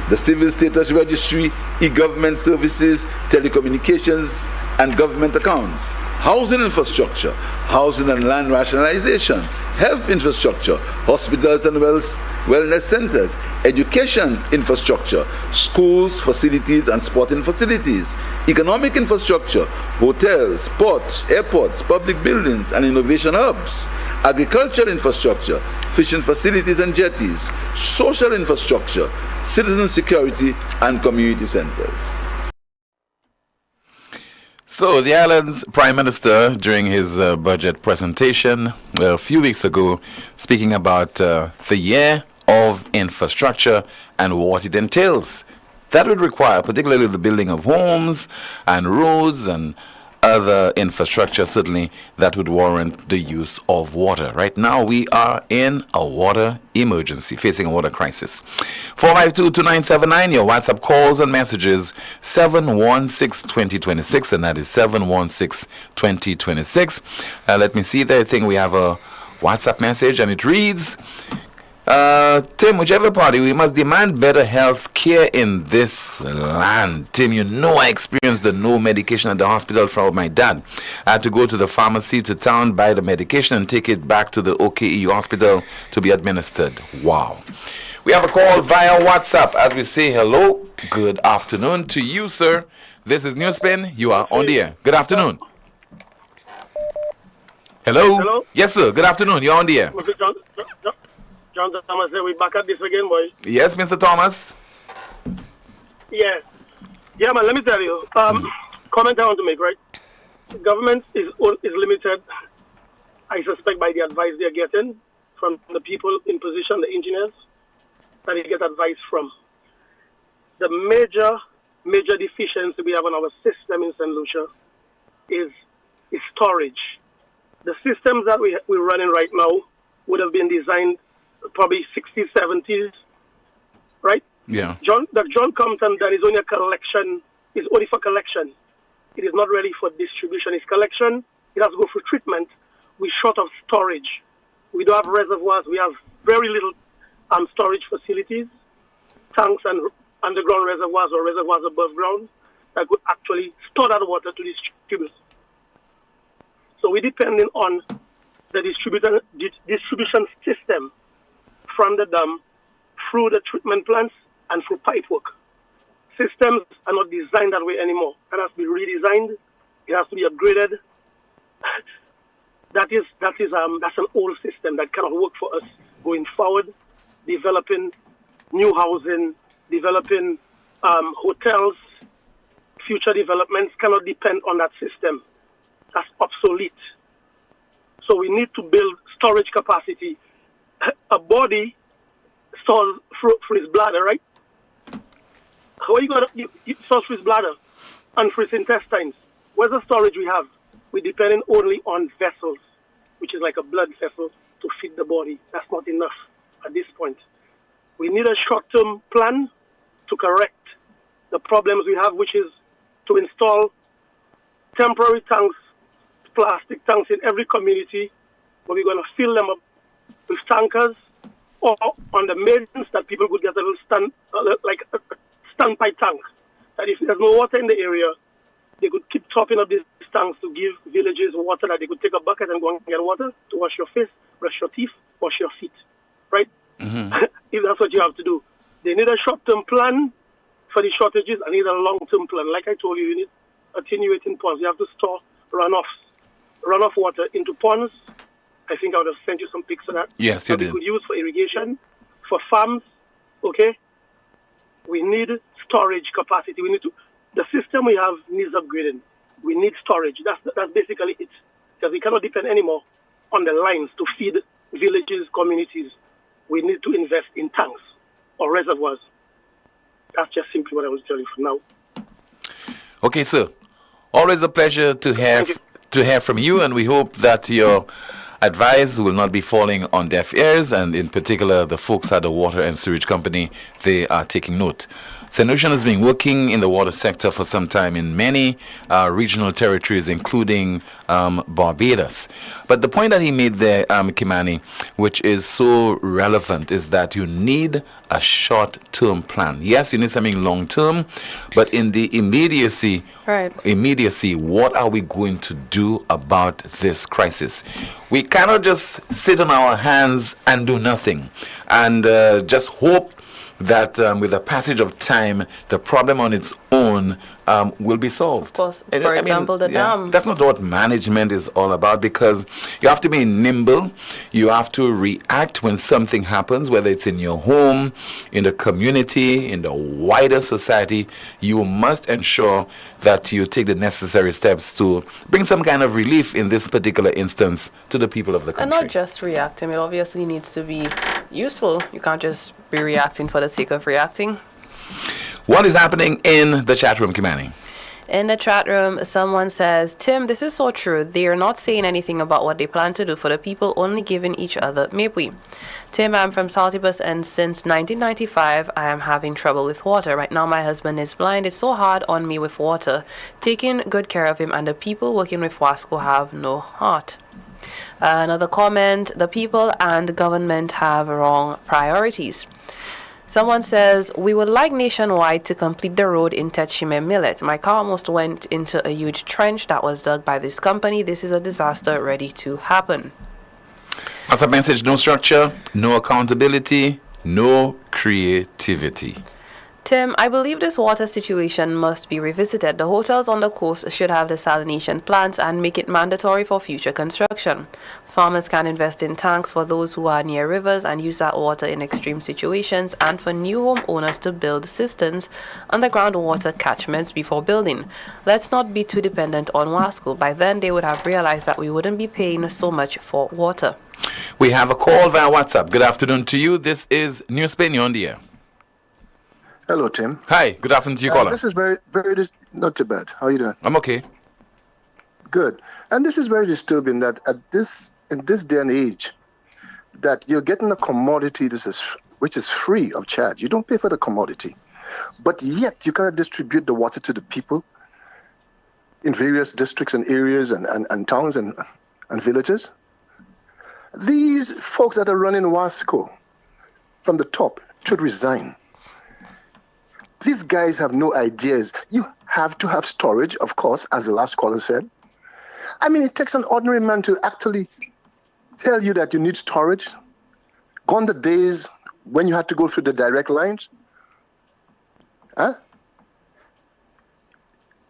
the civil status registry, e-government services, telecommunications, and government accounts, housing infrastructure, housing and land rationalization, health infrastructure, hospitals and wellness centers, education infrastructure, schools, facilities and sporting facilities, economic infrastructure, hotels, ports, airports, public buildings and innovation hubs, agricultural infrastructure, fishing facilities and jetties, social infrastructure, citizen security and community centers. So, the island's Prime Minister, during his budget presentation a few weeks ago, speaking about the year of infrastructure and what it entails. That would require particularly the building of homes and roads and other infrastructure, certainly, that would warrant the use of water. Right now, we are in a water emergency, facing a water crisis. 452-2979, your WhatsApp calls and messages, 716-2026, and that is 716-2026. Let me see there. I think we have a WhatsApp message, and it reads, Tim, whichever party, we must demand better health care in this land. Tim, you know I experienced the no medication at the hospital from my dad. I had to go to the pharmacy to town, buy the medication, and take it back to the OKE hospital to be administered. Wow. We have a call via WhatsApp as we say hello. Good afternoon to you, sir. This is NewsSpin. You are on the air. Good afternoon. Hello? Hello? Yes, sir. Good afternoon. You're on the air. John Thomas, we back at this again, boy. Yes, Mr. Thomas. Yeah, man. Let me tell you. Comment I want to make, right? The government is limited, I suspect, by the advice they're getting from the people in position, the engineers that they get advice from. The major deficiency we have on our system in St. Lucia is storage. The systems that we're running right now would have been designed probably 60s, 70s, right? Yeah. John Compton, that is only a collection, is only for collection. It is not really for distribution. It's collection. It has to go for treatment. We're short of storage. We don't have reservoirs. We have very little storage facilities, tanks and underground reservoirs or reservoirs above ground that could actually store that water to distribute. So we're depending on the distribution system from the dam, through the treatment plants, and through pipe work. Systems are not designed that way anymore. It has to be redesigned. It has to be upgraded. That's an old system that cannot work for us going forward. Developing new housing, developing hotels, future developments cannot depend on that system. That's obsolete. So we need to build storage capacity. A body stores for his bladder, right? How are you going to store for his bladder and for his intestines? Where's the storage we have? We're depending only on vessels, which is like a blood vessel to feed the body. That's not enough at this point. We need a short-term plan to correct the problems we have, which is to install temporary tanks, plastic tanks in every community, where we're going to fill them up with tankers, or on the mains that people could get a little standpipe tank. That if there's no water in the area, they could keep topping up these tanks to give villages water, that they could take a bucket and go and get water to wash your face, brush your teeth, wash your feet, right? Mm-hmm. If that's what you have to do. They need a short-term plan for the shortages and need a long-term plan. Like I told you, you need attenuating ponds. You have to store runoff water into ponds. I think I would have sent you some pics of that. Yes, you did. We could use for irrigation, for farms, okay? We need storage capacity. The system we have needs upgrading. We need storage. That's basically it. Because we cannot depend anymore on the lines to feed villages, communities. We need to invest in tanks or reservoirs. That's just simply what I was telling you for now. Okay, sir. Always a pleasure to hear from you, and we hope that your advice will not be falling on deaf ears, and in particular the folks at the Water and Sewage Company, they are taking note. St. Lucian has been working in the water sector for some time in many regional territories, including Barbados. But the point that he made there, Kimani, which is so relevant, is that you need a short-term plan. Yes, you need something long-term, but in the immediacy, what are we going to do about this crisis? We cannot just sit on our hands and do nothing and just hope that with the passage of time, the problem on its own will be solved. Of course, for example, the dam. That's not what management is all about, because you have to be nimble. You have to react when something happens, whether it's in your home, in the community, in the wider society. You must ensure that you take the necessary steps to bring some kind of relief in this particular instance to the people of the country. And not just reacting, it obviously needs to be useful. You can't just be reacting for the sake of reacting. What is happening in the chat room, Kimani? In the chat room, someone says, Tim, this is so true. They are not saying anything about what they plan to do for the people, only giving each other. Maybe. Tim, I'm from Saltibus, and since 1995, I am having trouble with water. Right now, my husband is blind. It's so hard on me with water. Taking good care of him, and the people working with Wasco have no heart. Another comment, the people and the government have wrong priorities. Someone says, we would like Nationwide to complete the road in Tetshime Millet. My car almost went into a huge trench that was dug by this company. This is a disaster ready to happen. As a message, no structure, no accountability, no creativity. Tim, I believe this water situation must be revisited. The hotels on the coast should have desalination plants and make it mandatory for future construction. Farmers can invest in tanks for those who are near rivers and use that water in extreme situations, and for new homeowners to build cisterns, underground water catchments before building. Let's not be too dependent on Wasco. By then, they would have realized that we wouldn't be paying so much for water. We have a call via WhatsApp. Good afternoon to you. This is NewsSpin. You're on the air. Hello, Tim. Hi, good afternoon to you, caller. This is very not too bad. How are you doing? I'm okay. Good. And this is very disturbing that in this day and age, that you're getting a commodity which is free of charge. You don't pay for the commodity, but yet you cannot distribute the water to the people in various districts and areas and towns and villages. These folks that are running Wasco from the top should resign. These guys have no ideas. You have to have storage, of course, as the last caller said. I mean, it takes an ordinary man to actually tell you that you need storage. Gone the days when you had to go through the direct lines. Huh?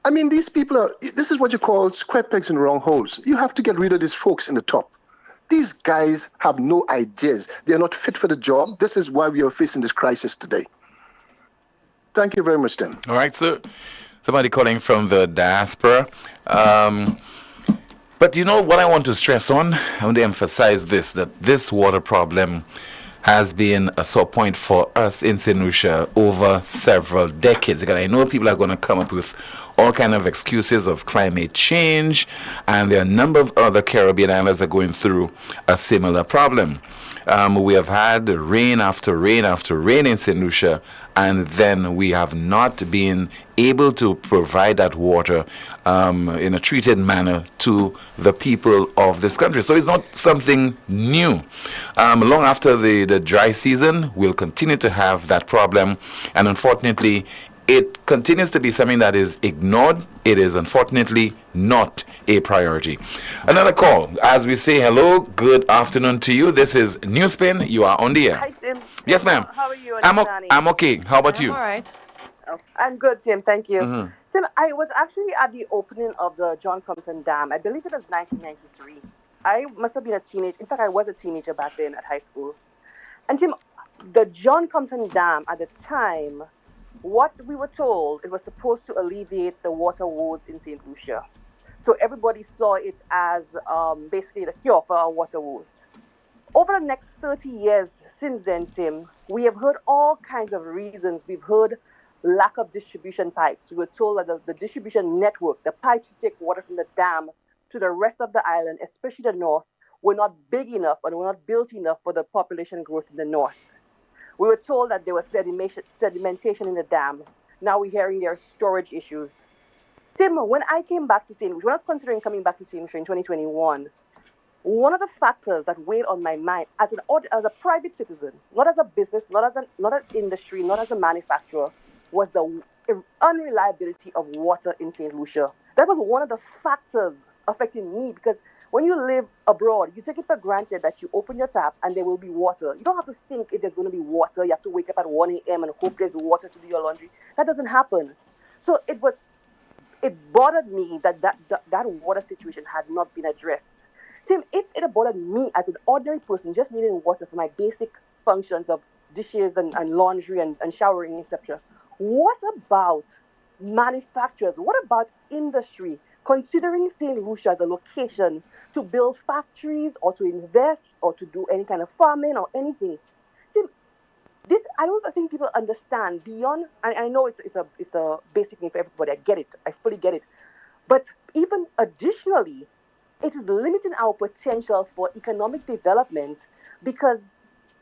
I mean, these people this is what you call square pegs in round holes. You have to get rid of these folks in the top. These guys have no ideas. They are not fit for the job. This is why we are facing this crisis today. Thank you very much, Tim. All right, so somebody calling from the diaspora. But you know what I want to stress on? I want to emphasize this, that this water problem has been a sore point for us in St. Lucia over several decades. Because I know people are going to come up with all kind of excuses of climate change, and there are a number of other Caribbean islands that are going through a similar problem. We have had rain after rain after rain in St. Lucia, and then we have not been able to provide that water in a treated manner to the people of this country. So it's not something new. Long after the dry season, we'll continue to have that problem, and unfortunately, it continues to be something that is ignored. It is unfortunately not a priority. Another call. As we say hello, good afternoon to you. This is NewsSpin. You are on the air. Hi, Tim. Yes, ma'am. How are you? I'm okay. How about you? All right. Oh, I'm good, Tim. Thank you. Mhm. Tim, I was actually at the opening of the John Compton Dam. I believe it was 1993. I must have been a teenager. In fact, I was a teenager back then at high school. And Tim, the John Compton Dam at the time, what we were told, it was supposed to alleviate the water woes in St. Lucia. So everybody saw it as basically the cure for our water woes. Over the next 30 years since then, Tim, we have heard all kinds of reasons. We've heard lack of distribution pipes. We were told that the distribution network, the pipes to take water from the dam to the rest of the island, especially the north, were not big enough and were not built enough for the population growth in the north. We were told that there was sedimentation in the dam. Now we're hearing there are storage issues. Tim, when I came back to St. Lucia, when I was considering coming back to St. Lucia in 2021, one of the factors that weighed on my mind as a private citizen, not as a business, not as an industry, not as a manufacturer, was the unreliability of water in St. Lucia. That was one of the factors affecting me, because When you live abroad, you take it for granted that you open your tap and there will be water. You don't have to think if there's going to be water. You have to wake up at 1 a.m. and hope there's water to do your laundry. That doesn't happen. So it bothered me that water situation had not been addressed. Tim, if it had bothered me as an ordinary person just needing water for my basic functions of dishes and laundry and showering, etc., what about manufacturers? What about industry considering St. Lucia as a location to build factories or to invest or to do any kind of farming or anything? Tim, this I don't think people understand beyond. I know it's a basic thing for everybody. I get it. I fully get it. But even additionally, it is limiting our potential for economic development because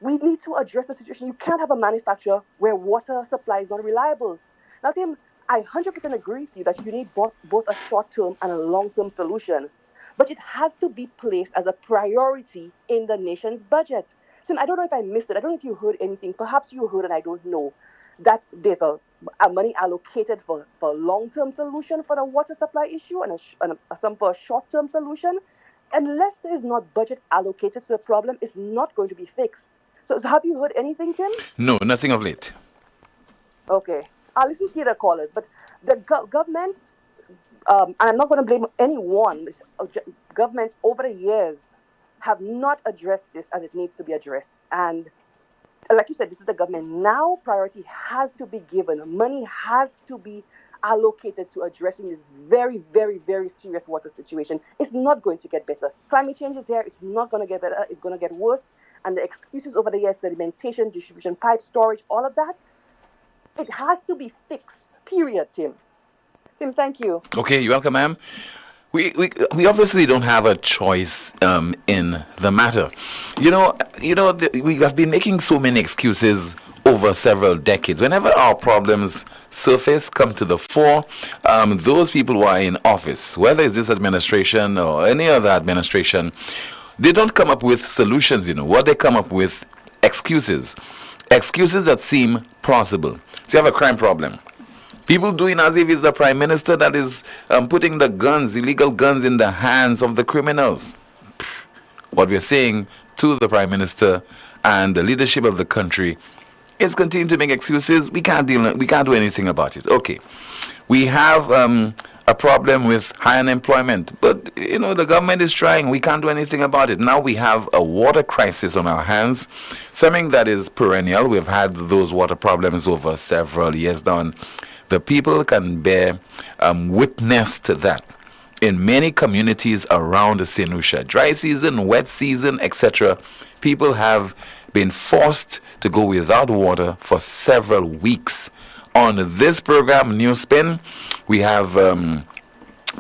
we need to address the situation. You can't have a manufacturer where water supply is not reliable. Now, Tim, I 100% agree with you that you need both a short-term and a long-term solution, but it has to be placed as a priority in the nation's budget. Tim, I don't know if I missed it. I don't know if you heard anything. Perhaps you heard, and I don't know, that there's a money allocated for a long-term solution for the water supply issue and some for a short-term solution. Unless there is not budget allocated to the problem, it's not going to be fixed. So have you heard anything, Tim? No, nothing of late. Okay. I'll listen to the callers. But the government, and I'm not going to blame anyone, governments over the years have not addressed this as it needs to be addressed. And like you said, this is the government. Now priority has to be given. Money has to be allocated to addressing this very, very, very serious water situation. It's not going to get better. Climate change is there. It's not going to get better. It's going to get worse. And the excuses over the years, sedimentation, distribution, pipe storage, all of that, it has to be fixed, period, Tim. Tim, thank you. Okay, you're welcome, ma'am. We obviously don't have a choice in the matter. We have been making so many excuses over several decades. Whenever our problems surface, come to the fore, those people who are in office, whether it's this administration or any other administration, they don't come up with solutions. What they come up with, excuses that seem plausible. So you have a crime problem. People doing as if it's the prime minister that is putting the illegal guns in the hands of the criminals. What we're saying to the prime minister and the leadership of the country is continue to make excuses. We can't do anything about it. Okay, we have a problem with high unemployment, but the government is trying. We can't do anything about it. Now we have a water crisis on our hands, something that is perennial. We've had those water problems over several years now. The people can bear witness to that in many communities around St. Lucia. Dry season, wet season, etc. People have been forced to go without water for several weeks. On this program, NewsSpin, we have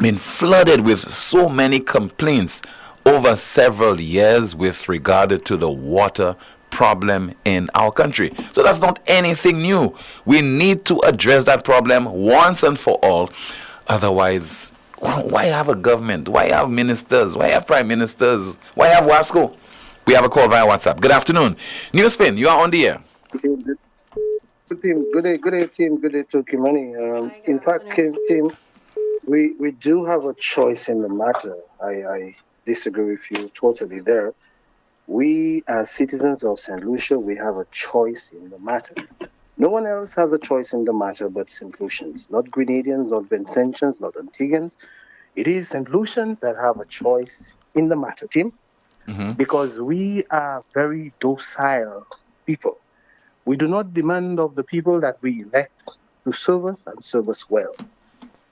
been flooded with so many complaints over several years with regard to the water problem in our country. So that's not anything new. We need to address that problem once and for all. Otherwise, why have a government? Why have ministers? Why have prime ministers? Why have WASCO? We have a call via WhatsApp. Good afternoon. NewsSpin, you are on the air. Good day, team. Good day to Kimani. In fact, team, we do have a choice in the matter. I disagree with you totally there. We, as citizens of St. Lucia, we have a choice in the matter. No one else has a choice in the matter but St. Lucians. Not Grenadians, not Vincentians, not Antiguans. It is St. Lucians that have a choice in the matter, team. Mm-hmm. Because we are very docile people. We do not demand of the people that we elect to serve us and serve us well.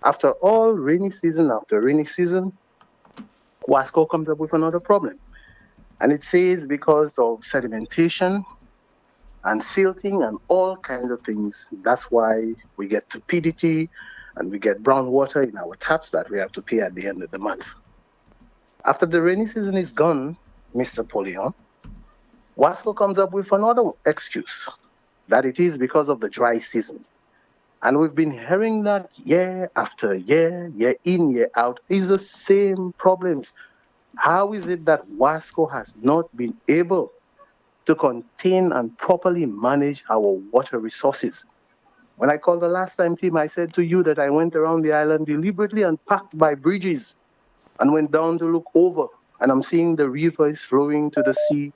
After all, rainy season after rainy season, WASCO comes up with another problem. And it says because of sedimentation and silting and all kinds of things, that's why we get turbidity and we get brown water in our taps that we have to pay at the end of the month. After the rainy season is gone, Mr. Poleon, WASCO comes up with another excuse, that it is because of the dry season. And we've been hearing that year after year, year in, year out, is the same problems. How is it that WASCO has not been able to contain and properly manage our water resources? When I called the last time, team, I said to you that I went around the island deliberately and packed by bridges and went down to look over and I'm seeing the river is flowing to the sea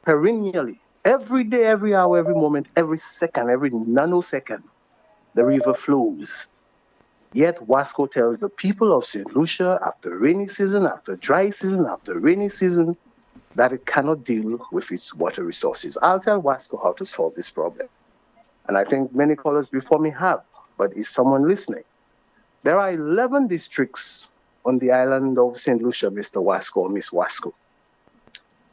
perennially. Every day, every hour, every moment, every second, every nanosecond, the river flows. Yet Wasco tells the people of St. Lucia after rainy season, after dry season, after rainy season, that it cannot deal with its water resources. I'll tell Wasco how to solve this problem. And I think many callers before me have, but is someone listening? There are 11 districts on the island of St. Lucia, Mr. Wasco or Miss Wasco.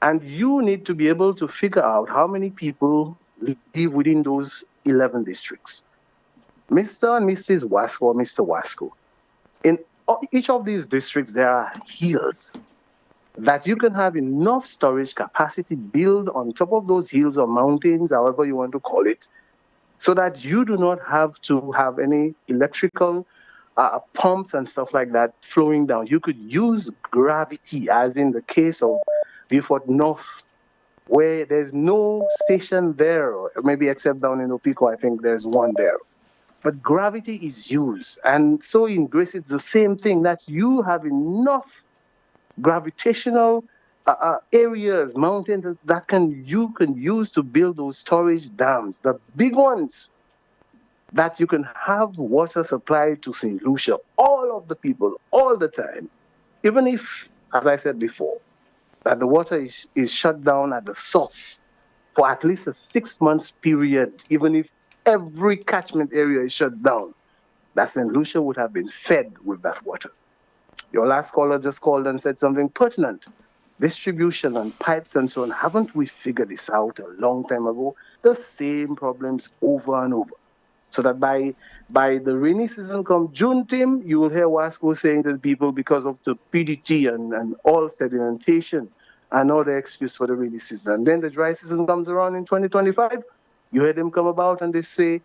And you need to be able to figure out how many people live within those 11 districts. Mr. and Mrs. Wasco or Mr. Wasco, in each of these districts, there are hills that you can have enough storage capacity built on top of those hills or mountains, however you want to call it, so that you do not have to have any electrical pumps and stuff like that flowing down. You could use gravity, as in the case of Beaufort North, where there's no station there, or maybe except down in Opico, I think there's one there. But gravity is used. And so in Grace, it's the same thing, that you have enough gravitational areas, mountains that you can use to build those storage dams, the big ones, that you can have water supplied to St. Lucia, all of the people, all the time. Even if, as I said before, that the water is shut down at the source for at least a 6 months period, even if every catchment area is shut down, that St. Lucia would have been fed with that water. Your last caller just called and said something pertinent. Distribution and pipes and so on. Haven't we figured this out a long time ago? The same problems over and over. So that by the rainy season come June, Tim, you will hear Wasco saying to the people, because of the PDT and all sedimentation and all the excuse for the rainy season. And then the dry season comes around in 2025, you hear them come about and they say,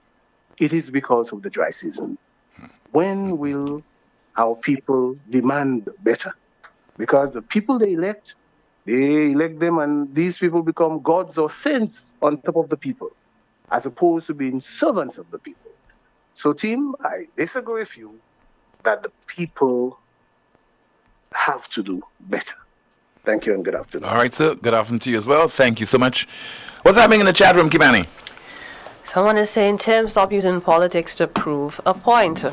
it is because of the dry season. When will our people demand better? Because the people they elect them, and these people become gods or saints on top of the people, as opposed to being servants of the people. So, team, I disagree with you that the people have to do better. Thank you and good afternoon. All right, sir. Good afternoon to you as well. Thank you so much. What's happening in the chat room, Kimani? Someone is saying, Tim, stop using politics to prove a point.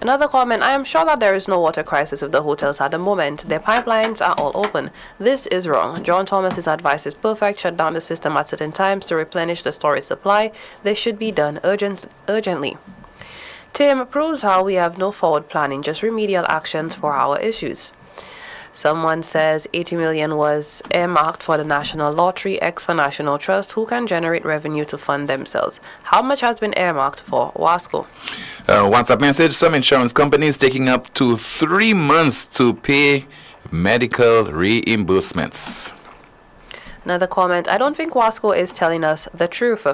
Another comment, I am sure that there is no water crisis with the hotels at the moment. Their pipelines are all open. This is wrong. John Thomas's advice is perfect. Shut down the system at certain times to replenish the storage supply. This should be done urgently. Tim proves how we have no forward planning, just remedial actions for our issues. Someone says 80 million was earmarked for the National Lottery, X for National Trust, who can generate revenue to fund themselves. How much has been earmarked for Wasco? WhatsApp message, some insurance companies taking up to 3 months to pay medical reimbursements. Another comment, I don't think Wasco is telling us the truth.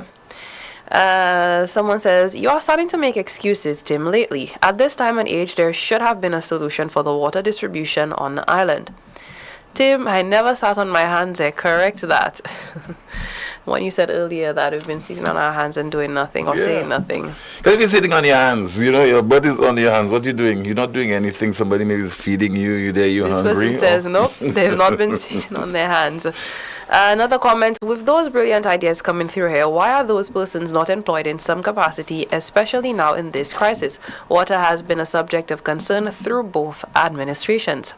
Someone says, you are starting to make excuses, Tim, lately. At this time and age, there should have been a solution for the water distribution on the island. Tim, I never sat on my hands. I correct that. When you said earlier that we've been sitting on our hands and doing nothing or saying nothing. Because if you're sitting on your hands, you know, your butt is on your hands. What are you doing? You're not doing anything. Somebody maybe is feeding you. You're there, you're hungry. This person says, nope, they've not been sitting on their hands. Another comment, with those brilliant ideas coming through here, why are those persons not employed in some capacity, especially now in this crisis? Water has been a subject of concern through both administrations.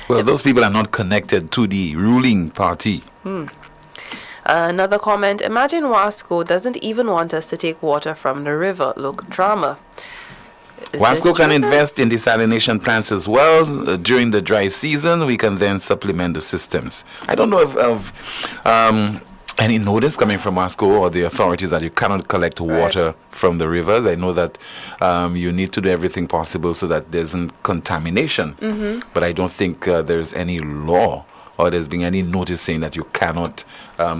Well, those people are not connected to the ruling party. Another comment, imagine Wasco doesn't even want us to take water from the river. Look, drama. Wasco can invest in desalination plants as well. During the dry season, we can then supplement the systems. I don't know if any notice coming from Wasco or the authorities that you cannot collect water from the rivers. I know that you need to do everything possible so that there isn't contamination. But I don't think there's any law or there's been any notice saying that you cannot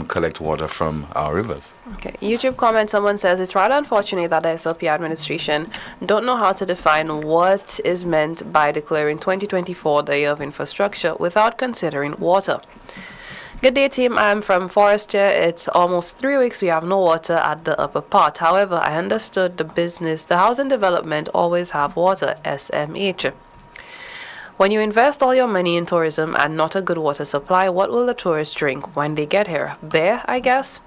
collect water from our rivers. Okay, YouTube comment, someone says, it's rather unfortunate that the SLP administration don't know how to define what is meant by declaring 2024 the year of infrastructure without considering water. Good day, team. I'm from Forestier. It's almost 3 weeks we have no water at the upper part. However, I understood the housing development always have water, SMH. When you invest all your money in tourism and not a good water supply, what will the tourists drink when they get here? Beer, I guess?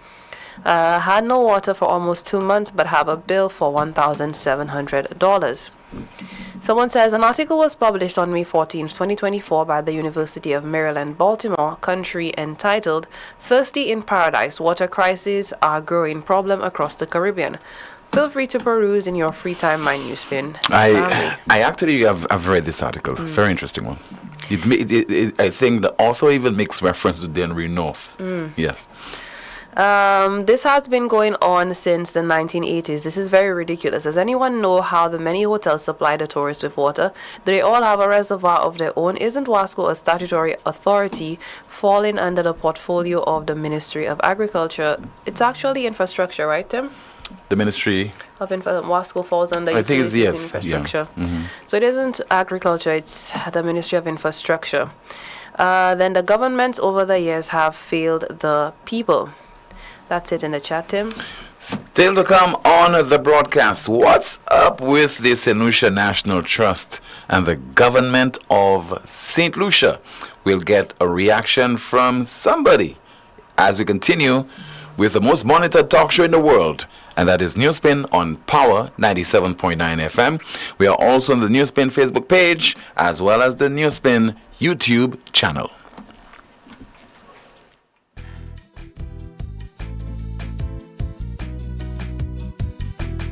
Had no water for almost 2 months, but have a bill for $1,700. Someone says an article was published on May 14, 2024 by the University of Maryland, Baltimore, country entitled Thirsty in Paradise, Water Crises Are Growing Problem Across the Caribbean. Feel free to peruse in your free time my NewsSpin. I actually have read this article. Very interesting one. I think the author even makes reference to Denry North. Yes. This has been going on since the 1980s. This is very ridiculous. Does anyone know how the many hotels supply the tourists with water? Do they all have a reservoir of their own? Isn't Wasco a statutory authority falling under the portfolio of the Ministry of Agriculture? It's actually infrastructure, right, Tim? The Ministry of Wasco falls under I think it's yes. infrastructure. Yeah. So it isn't agriculture, it's the Ministry of Infrastructure. Then the governments over the years have failed the people. That's it in the chat, Tim. Still to come on the broadcast, what's up with the St. Lucia National Trust and the government of St. Lucia? We'll get a reaction from somebody as we continue with the most monitored talk show in the world, and that is NewsSpin on Power 97.9 FM. We are also on the NewsSpin Facebook page as well as the NewsSpin YouTube channel.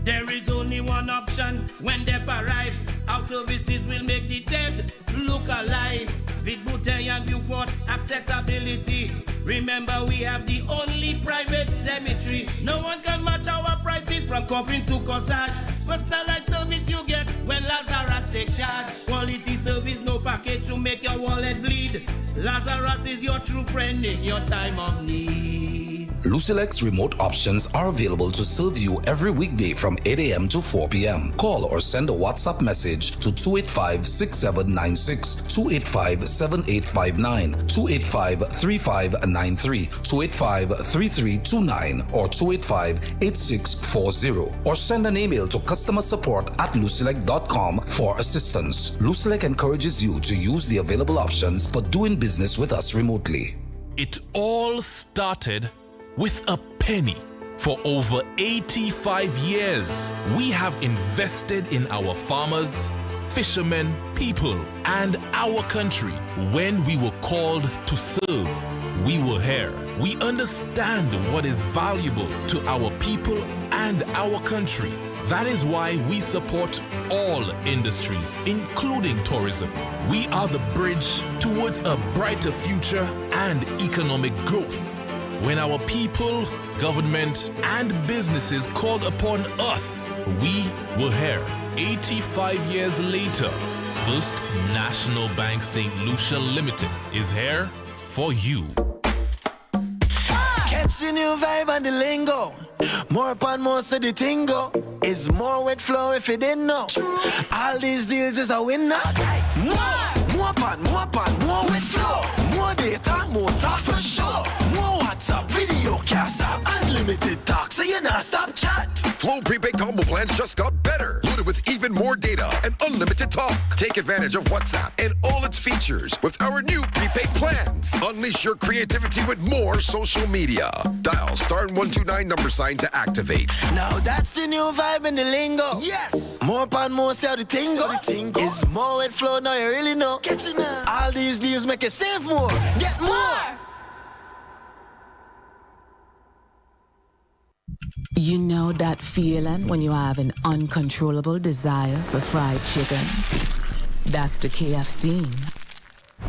There is only one option when they arrive. Our services will make the dead look alive. With Bouteille and Beaufort accessibility. Remember, we have the only private cemetery. No one can match our prices from coffins to corsage. Personalized service you get when Lazarus take charge. Quality service, no package to make your wallet bleed. Lazarus is your true friend in your time of need. Lucilex remote options are available to serve you every weekday from 8 a.m. to 4 p.m. Call or send a WhatsApp message to 285-6796, 285-7859, 285-3593, 285-3329, or 285-8640, or send an email to customersupport@lucilec.com for assistance. Lucilec encourages you to use the available options for doing business with us remotely. It all started with a penny. For over 85 years, we have invested in our farmers, fishermen, people, and our country. When we were called to serve, we were here. We understand what is valuable to our people and our country. That is why we support all industries, including tourism. We are the bridge towards a brighter future and economic growth. When our people, government, and businesses called upon us, we were here. 85 years later, First National Bank St. Lucia Limited is here for you. Catch the new vibe and the lingo. More upon more, so the tingo is more wet flow if you didn't know. All these deals is a winner. More upon more wet flow. More data, more talk for sure. More WhatsApp, video cast app, unlimited talk, so you not stop chat. Flow prepaid combo plans just got better. Loaded with even more data and unlimited talk. Take advantage of WhatsApp and all its features with our new prepaid plans. Unleash your creativity with more social media. Dial *129 $ to activate. Now that's the new vibe in the lingo. Yes. More upon more, see how the tingo. It's more wet flow, now you really know. Catch it now. All these deals make you save more. Get more. You know that feeling when you have an uncontrollable desire for fried chicken? That's the KFC.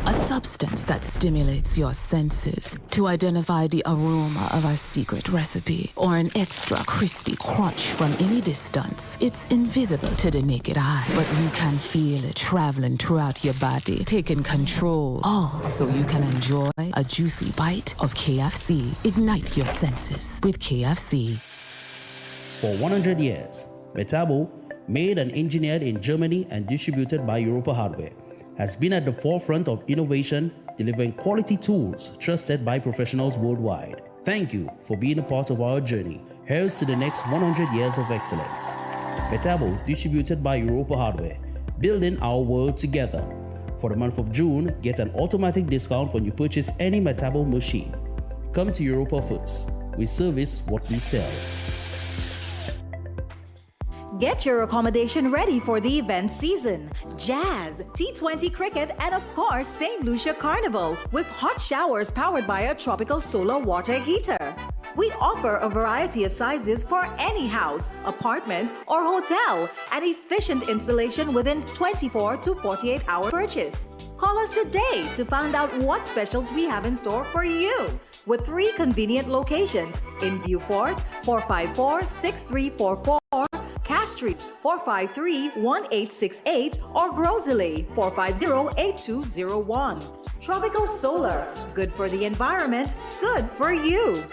A substance that stimulates your senses to identify the aroma of our secret recipe or an extra crispy crunch from any distance. It's invisible to the naked eye, but you can feel it traveling throughout your body, taking control. All so you can enjoy a juicy bite of KFC. Ignite your senses with KFC. For 100 years, Metabo, made and engineered in Germany and distributed by Europa Hardware, has been at the forefront of innovation, delivering quality tools trusted by professionals worldwide. Thank you for being a part of our journey. Here's to the next 100 years of excellence. Metabo, distributed by Europa Hardware, building our world together. For the month of June, get an automatic discount when you purchase any Metabo machine. Come to Europa first. We service what we sell. Get your accommodation ready for the event season. Jazz, T20 Cricket, and of course, St. Lucia Carnival with hot showers powered by a tropical solar water heater. We offer a variety of sizes for any house, apartment, or hotel, and efficient installation within 24 to 48 hour purchase. Call us today to find out what specials we have in store for you. With 3 convenient locations in Beaufort, 454-6344, Castries, 453-1868, or Grosley, 450-8201. Tropical Solar, good for the environment, good for you.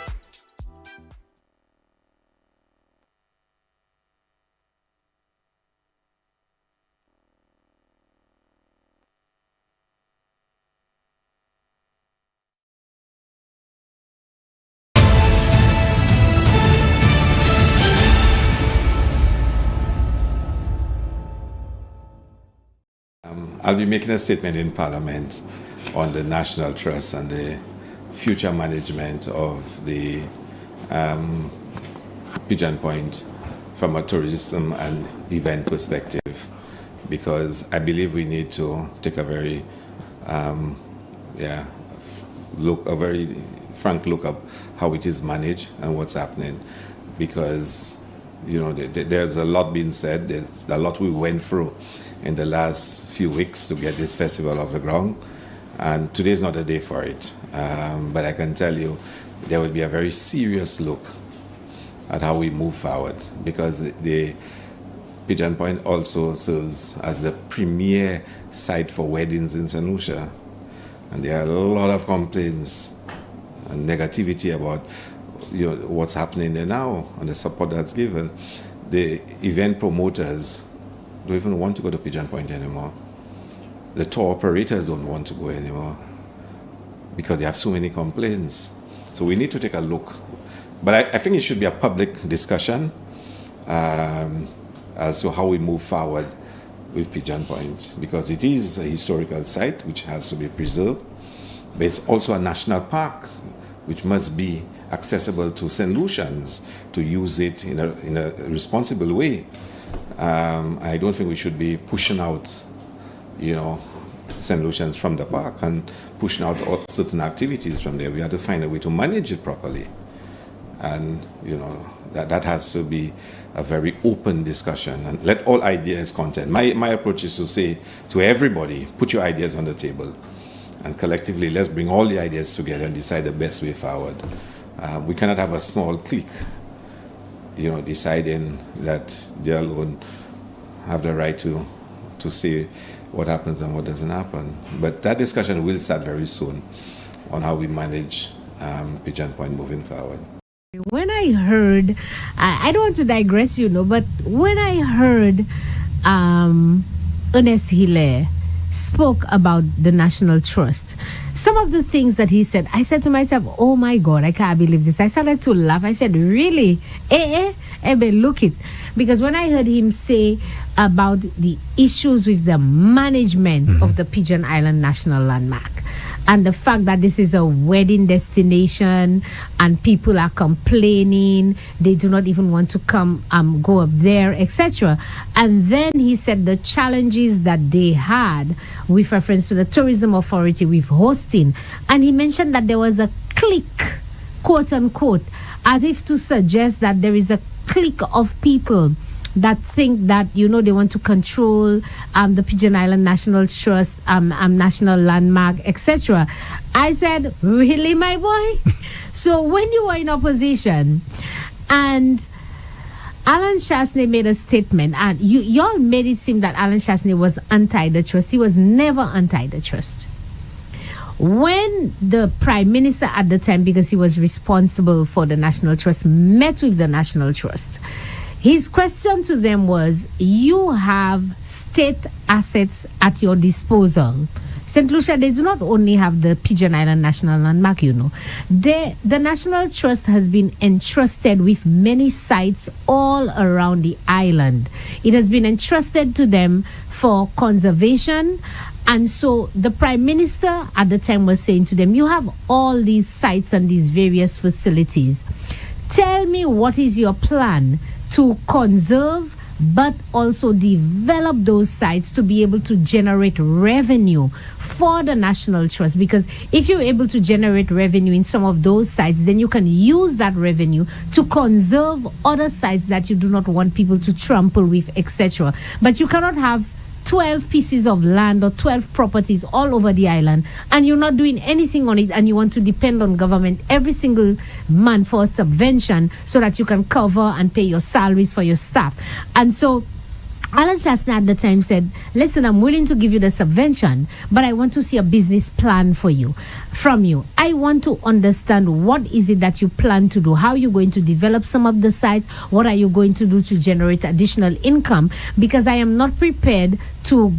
I'll be making a statement in Parliament on the National Trust and the future management of the Pigeon Point from a tourism and event perspective, because I believe we need to take a very very frank look at how it is managed and what's happening, because there's a lot being said, there's a lot we went through in the last few weeks to get this festival off the ground, and today's not a day for it. But I can tell you there will be a very serious look at how we move forward, because the Pigeon Point also serves as the premier site for weddings in St. Lucia, and there are a lot of complaints and negativity about what's happening there now and the support that's given. The event promoters don't even want to go to Pigeon Point anymore. The tour operators don't want to go anymore because they have so many complaints. So we need to take a look. But I think it should be a public discussion as to how we move forward with Pigeon Point, because it is a historical site which has to be preserved, but it's also a national park which must be accessible to St. Lucians to use it in a responsible way. I don't think we should be pushing out, St. Lucians from the park and pushing out all certain activities from there. We have to find a way to manage it properly. And, that has to be a very open discussion and let all ideas contend. My approach is to say to everybody, put your ideas on the table, and collectively let's bring all the ideas together and decide the best way forward. We cannot have a small clique deciding that they alone have the right to say what happens and what doesn't happen. But that discussion will start very soon on how we manage Pigeon Point moving forward. When I heard, I don't want to digress, but when I heard Ernest Hilaire spoke about the National Trust, some of the things that he said, I said to myself, oh my God, I can't believe this. I started to laugh. I said, really? Look it. Because when I heard him say about the issues with the management of the Pigeon Island National Landmark, and the fact that this is a wedding destination and people are complaining, they do not even want to come go up there, etc. And then he said the challenges that they had with reference to the tourism authority with hosting, and he mentioned that there was a clique, quote unquote, as if to suggest that there is a clique of people that think that they want to control the Pigeon Island National Trust, national landmark, etc. I said, really, my boy? So when you were in opposition and Alan Chasney made a statement, and y'all made it seem that Alan Chasney was anti the trust. He was never anti the trust. When the Prime Minister at the time, because he was responsible for the National Trust, met with the National Trust, his question to them was, you have state assets at your disposal. St. Lucia, they do not only have the Pigeon Island National Landmark, The National Trust has been entrusted with many sites all around the island. It has been entrusted to them for conservation And so the Prime Minister at the time was saying to them, you have all these sites and these various facilities. Tell me what is your plan to conserve but also develop those sites to be able to generate revenue for the National Trust. Because if you're able to generate revenue in some of those sites, then you can use that revenue to conserve other sites that you do not want people to trample with, etc. But you cannot have 12 pieces of land or 12 properties all over the island and you're not doing anything on it, and you want to depend on government every single month for a subvention so that you can cover and pay your salaries for your staff. And so Alan Chastney at the time said, listen, I'm willing to give you the subvention, but I want to see a business plan from you. I want to understand what is it that you plan to do, how you're going to develop some of the sites, what are you going to do to generate additional income, because I am not prepared to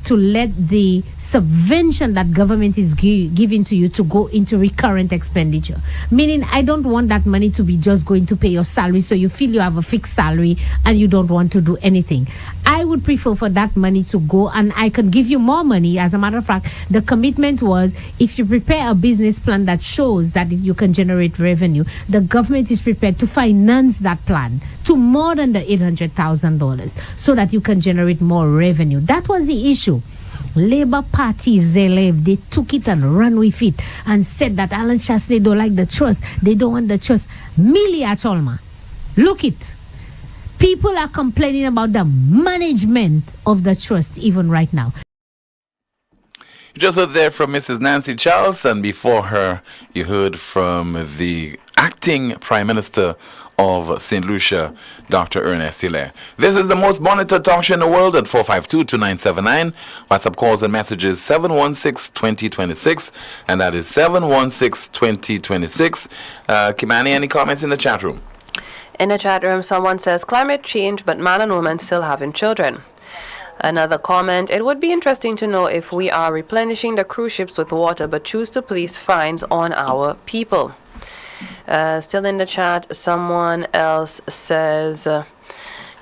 let the subvention that government is giving to you to go into recurrent expenditure. Meaning, I don't want that money to be just going to pay your salary so you feel you have a fixed salary and you don't want to do anything. I would prefer for that money to go, and I can give you more money. As a matter of fact, the commitment was, if you prepare a business plan that shows that you can generate revenue, the government is prepared to finance that plan to more than the $800,000 so that you can generate more revenue. That was the issue. Labour Party, they took it and ran with it and said that Alan Chastney don't like the trust. They don't want the trust. Millie Acholma, look it. People are complaining about the management of the trust even right now. You just heard there from Mrs. Nancy Charles, and before her, you heard from the acting Prime Minister of St. Lucia, Dr. Ernest Hilaire. This is the most monitored talk show in the world at 452-2979. WhatsApp calls and messages 716-2026, and that is 716-2026. Kimani, any comments in the chat room? In the chat room, someone says, climate change, but man and woman still having children. Another comment, it would be interesting to know if we are replenishing the cruise ships with water but choose to place fines on our people. Still in the chat, someone else says,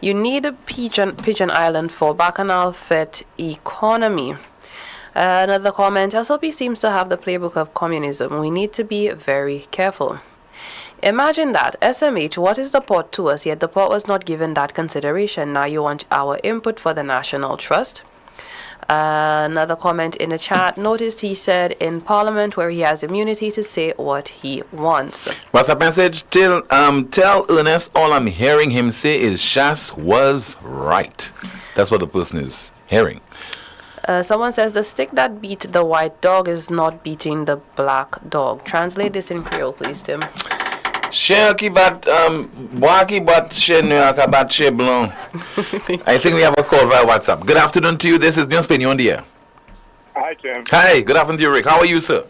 you need a Pigeon Island for Bacchanal Fet economy. Another comment, SLP seems to have the playbook of communism. We need to be very careful. Imagine that. SMH, what is the port to us? Yet the port was not given that consideration. Now you want our input for the National Trust. Another comment in the chat. Noticed he said in Parliament where he has immunity to say what he wants. WhatsApp message. Tell Ernest all I'm hearing him say is Shas was right. That's what the person is hearing. Someone says the stick that beat the white dog is not beating the black dog. Translate this in Creole, please, Tim. I think we have a call via WhatsApp. Good afternoon to you. This is NewsSpin. You're on the air. Hi, Tim. Hi. Good afternoon to you, Rick. How are you, sir?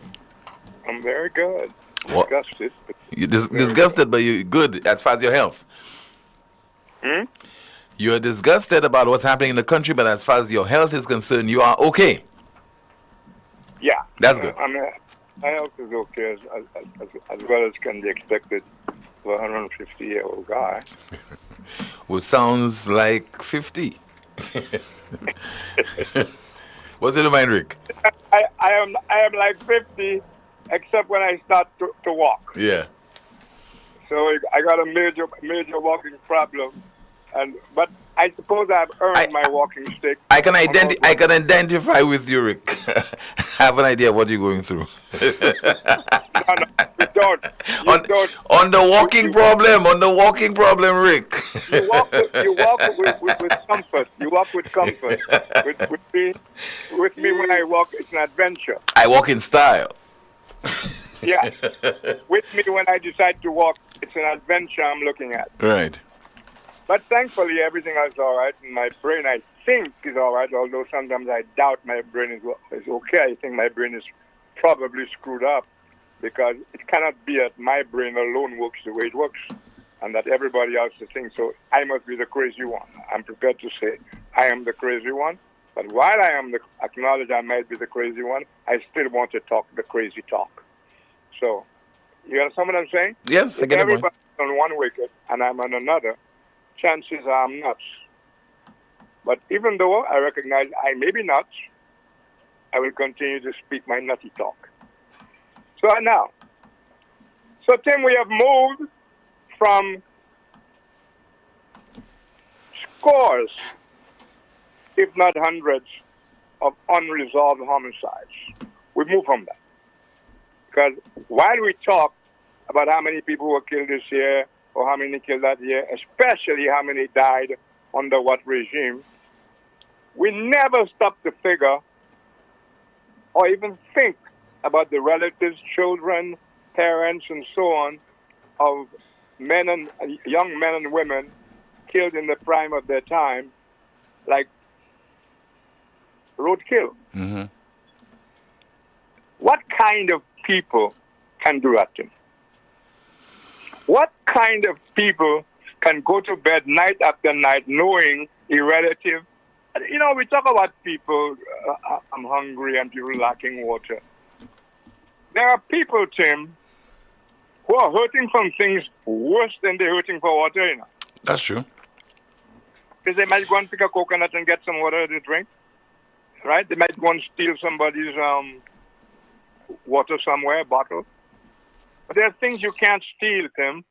I'm very good. What? Disgusted. You're disgusted, but you're good as far as your health. You're disgusted about what's happening in the country, but as far as your health is concerned, you are okay. Yeah. That's good. My health is okay as well as can be expected for a 150-year-old guy. Well, sounds like 50. What's in your mind, Rick? I am like 50, except when I start to walk. Yeah. So I got a major walking problem, but I suppose I've earned my walking stick. I can identify with you, Rick. I have an idea of what you're going through. No, you don't. On the walking problem, Rick. You walk with comfort. You walk with comfort. With me when I walk, it's an adventure. I walk in style. Yeah. With me when I decide to walk, it's an adventure I'm looking at. Right. But thankfully, everything is all right. And my brain, I think, is all right, although sometimes I doubt my brain is okay. I think my brain is probably screwed up because it cannot be that my brain alone works the way it works and that everybody else is thinking. So I must be the crazy one. I'm prepared to say I am the crazy one. But while I acknowledge I might be the crazy one, I still want to talk the crazy talk. So, you understand what I'm saying? Yes, I get it. If everybody's on one wicket and I'm on another, chances are I'm nuts. But even though I recognize I may be nuts, I will continue to speak my nutty talk. So Tim, we have moved from scores, if not hundreds, of unresolved homicides. We moved from that. Because while we talk about how many people were killed this year or how many killed that year, especially how many died under what regime, we never stop to figure or even think about the relatives, children, parents, and so on of young men and women killed in the prime of their time, like roadkill. Mm-hmm. What kind of people can do that to me? What kind of people can go to bed night after night knowing a relative? You know, we talk about people, I'm hungry and people lacking water. There are people, Tim, who are hurting from things worse than they're hurting for water, you know. That's true. Because they might go and pick a coconut and get some water to drink, right? They might go and steal somebody's water somewhere, a bottle. But there are things you can't steal, Tim.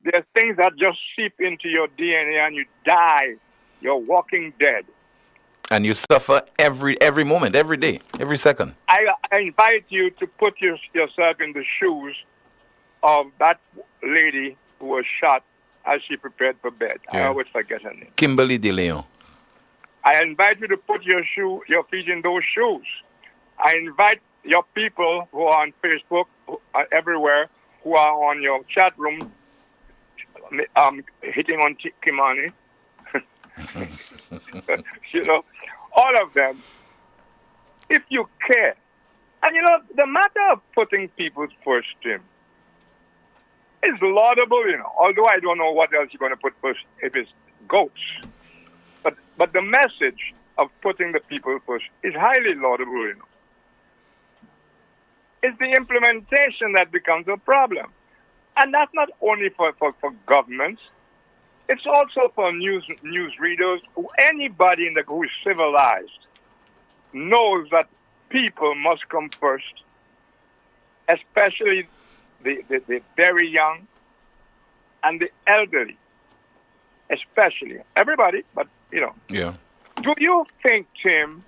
There are things that just seep into your DNA and you die. You're walking dead. And you suffer every moment, every day, every second. I invite you to put yourself in the shoes of that lady who was shot as she prepared for bed. Yeah. I always forget her name. Kimberly DeLeon. I invite you to put your feet in those shoes. I invite your people who are on Facebook, everywhere, who are on your chat room, hitting on Kimani. You know, all of them, if you care. And you know, the matter of putting people first, Tim, is laudable, you know, although I don't know what else you're going to put first if it's goats. But the message of putting the people first is highly laudable, you know. It's the implementation that becomes a problem. And that's not only for governments. It's also for news readers. Anybody who is civilized knows that people must come first, especially the very young and the elderly, especially. Everybody, but, you know. Yeah. Do you think, Tim,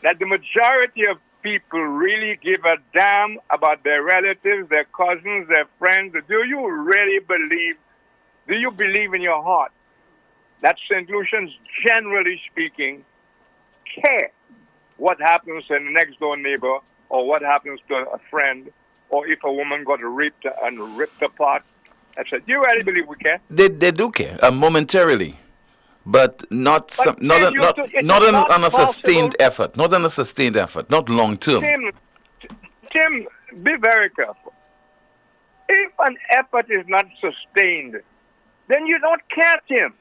that the majority of people really give a damn about their relatives, their cousins, their friends? Do you believe in your heart that St. Lucians, generally speaking, care what happens to the next door neighbor or what happens to a friend, or if a woman got raped and ripped apart? I said, do you really believe we care? They do care, momentarily. But not on a sustained effort. Not on a sustained effort. Not long term. Tim, be very careful. If an effort is not sustained, then you don't care, Tim.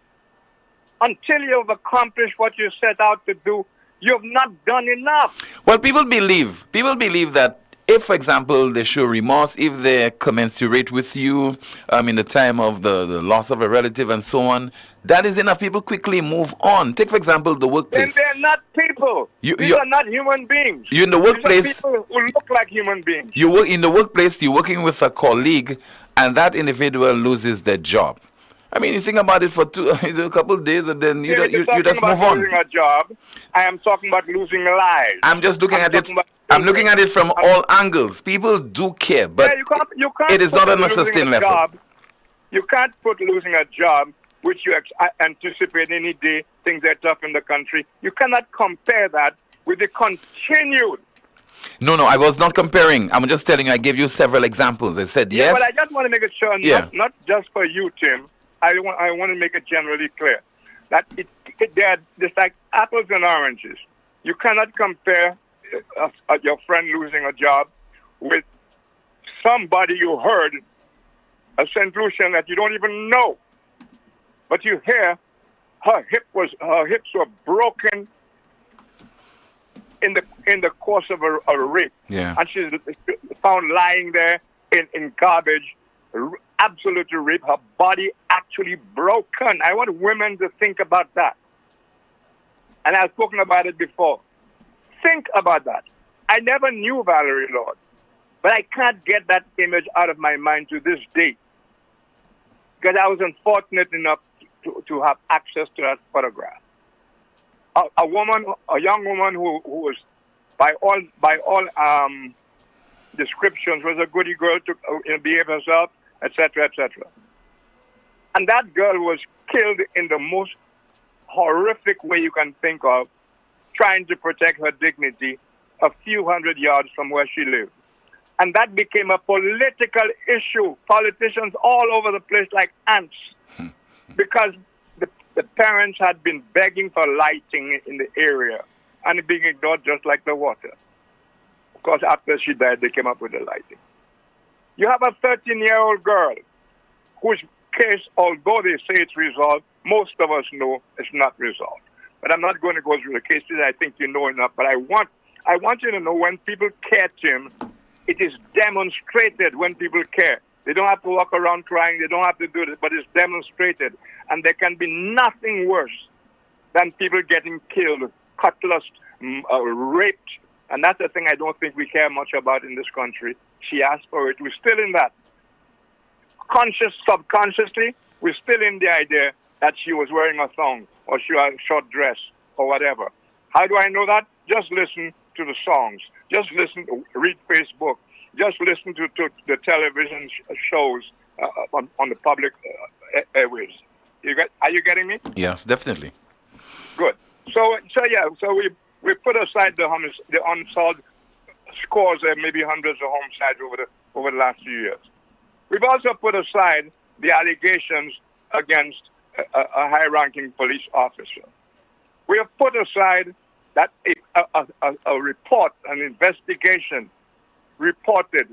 Until you've accomplished what you set out to do, you've not done enough. Well, people believe that if, for example, they show remorse, if they commensurate with you in the time of the loss of a relative and so on, that is enough. People quickly move on. Take, for example, the workplace. Then they're not people. These are not human beings. You're in the workplace. These are people who look like human beings. You work in the workplace, you're working with a colleague, and that individual loses their job. I mean, you think about it for a couple of days, and then you just move on. Losing a job, I am talking about losing lives. I'm just looking at it. I'm looking at it from all angles. People do care, but you can't it is not on a sustained level. You can't put losing a job, which you anticipate any day, things are tough in the country. You cannot compare that with the continued. No, I was not comparing. I'm just telling you, I gave you several examples. I said yes. But I just want to make it sure, not just for you, Tim. I want to make it generally clear that they're just like apples and oranges. You cannot compare your friend losing a job with somebody you heard, a St. Lucian that you don't even know, but you hear her hips were broken in the course of a rape, and she's found lying there in garbage. Absolutely rape, her body actually broken. I want women to think about that. And I've spoken about it before. Think about that. I never knew Valerie Lord, but I can't get that image out of my mind to this day because I was unfortunate enough to have access to that photograph. A young woman who was by all descriptions was a goody girl to behave herself, etc., etc. And that girl was killed in the most horrific way you can think of, trying to protect her dignity a few hundred yards from where she lived. And that became a political issue. Politicians all over the place like ants because the parents had been begging for lighting in the area and it being ignored just like the water. Of course, after she died, they came up with the lighting. You have a 13-year-old girl whose case, although they say it's resolved, most of us know it's not resolved. But I'm not going to go through the cases. I think you know enough. But I want you to know when people care, Tim, it is demonstrated when people care. They don't have to walk around crying. They don't have to do this, but it's demonstrated. And there can be nothing worse than people getting killed, cutlassed, raped. And that's the thing I don't think we care much about in this country. She asked for it. We're still in that. Subconsciously, we're still in the idea that she was wearing a thong or she had a short dress or whatever. How do I know that? Just listen to the songs. Just read Facebook. Just listen to the television shows on the public airways. Are you getting me? Yes, definitely. Good. So we put aside the unsolved scores, maybe hundreds of homicides over the last few years. We've also put aside the allegations against a high-ranking police officer. We have put aside that a report, an investigation, reported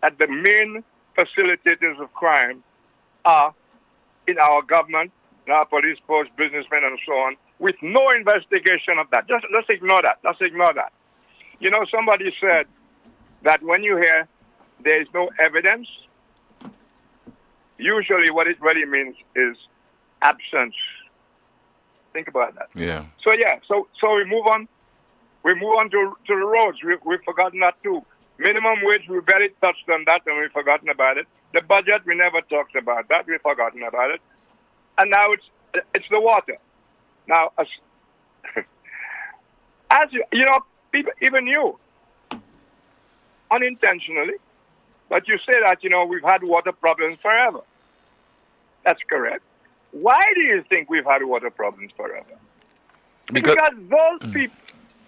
that the main facilitators of crime are in our government, in our police force, businessmen, and so on, with no investigation of that. Let's ignore that. Let's ignore that. You know, somebody said that when you hear there is no evidence, usually what it really means is absence. Think about that. Yeah. So we move on. We move on to the roads. We've forgotten that too. Minimum wage, we barely touched on that and we've forgotten about it. The budget, we never talked about that. We've forgotten about it. And now it's the water. Now, as you know, people, even you, unintentionally, but you say that, you know, we've had water problems forever. That's correct. Why do you think we've had water problems forever? Because those people...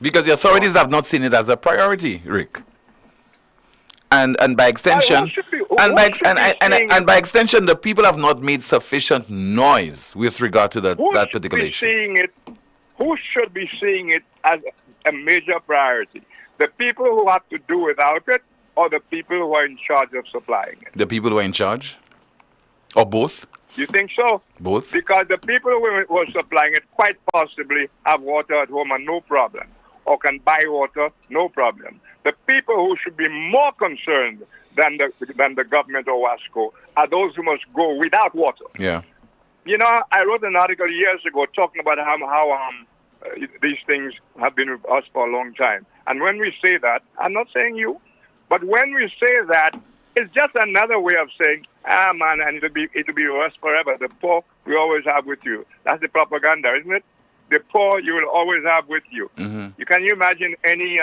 Because the authorities have not seen it as a priority, Rick. And by extension, by extension, the people have not made sufficient noise with regard to that particular issue. Who should be seeing it as a major priority? The people who have to do without it, or the people who are in charge of supplying it? The people who are in charge, or both? You think so? Both. Because the people who are supplying it quite possibly have water at home and no problem, or can buy water, no problem. The people who should be more concerned than the government or WASCO are those who must go without water. Yeah. You know, I wrote an article years ago talking about how these things have been with us for a long time. And when we say that, I'm not saying you, but when we say that, it's just another way of saying, man, and it'll be worse forever. The poor we always have with you. That's the propaganda, isn't it? The poor you will always have with you. Mm-hmm. Can you imagine any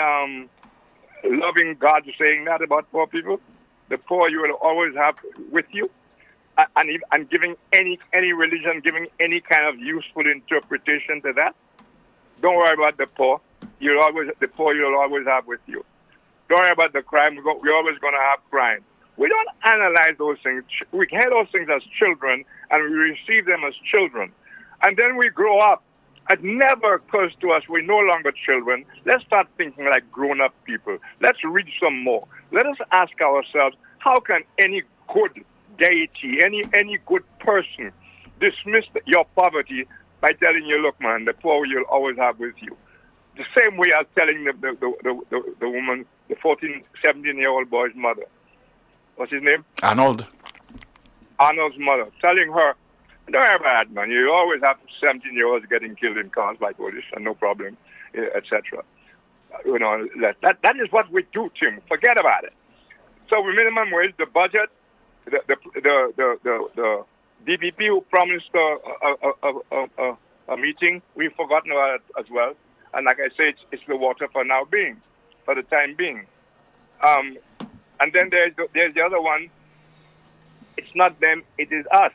loving God saying that about poor people? The poor you will always have with you, and giving any religion, giving any kind of useful interpretation to that. Don't worry about the poor. The poor you'll always have with you. Don't worry about the crime. We're always going to have crime. We don't analyze those things. We hear those things as children, and we receive them as children. And then we grow up. It never occurs to us we're no longer children. Let's start thinking like grown-up people. Let's read some more. Let us ask ourselves, how can any good deity, any good person dismiss your poverty by telling you, look, man, the poor you'll always have with you? The same way as telling the woman, the 14, 17-year-old boy's mother. What's his name? Arnold's mother. Telling her, don't worry about that, man. You always have 17-year-olds getting killed in cars by police and no problem, etc. That is what we do, Tim. Forget about it. So with minimum wage, the budget, the DPP who promised a meeting, we've forgotten about it as well. And like I say, it's the water for the time being. And then there's the other one. It's not them, it is us.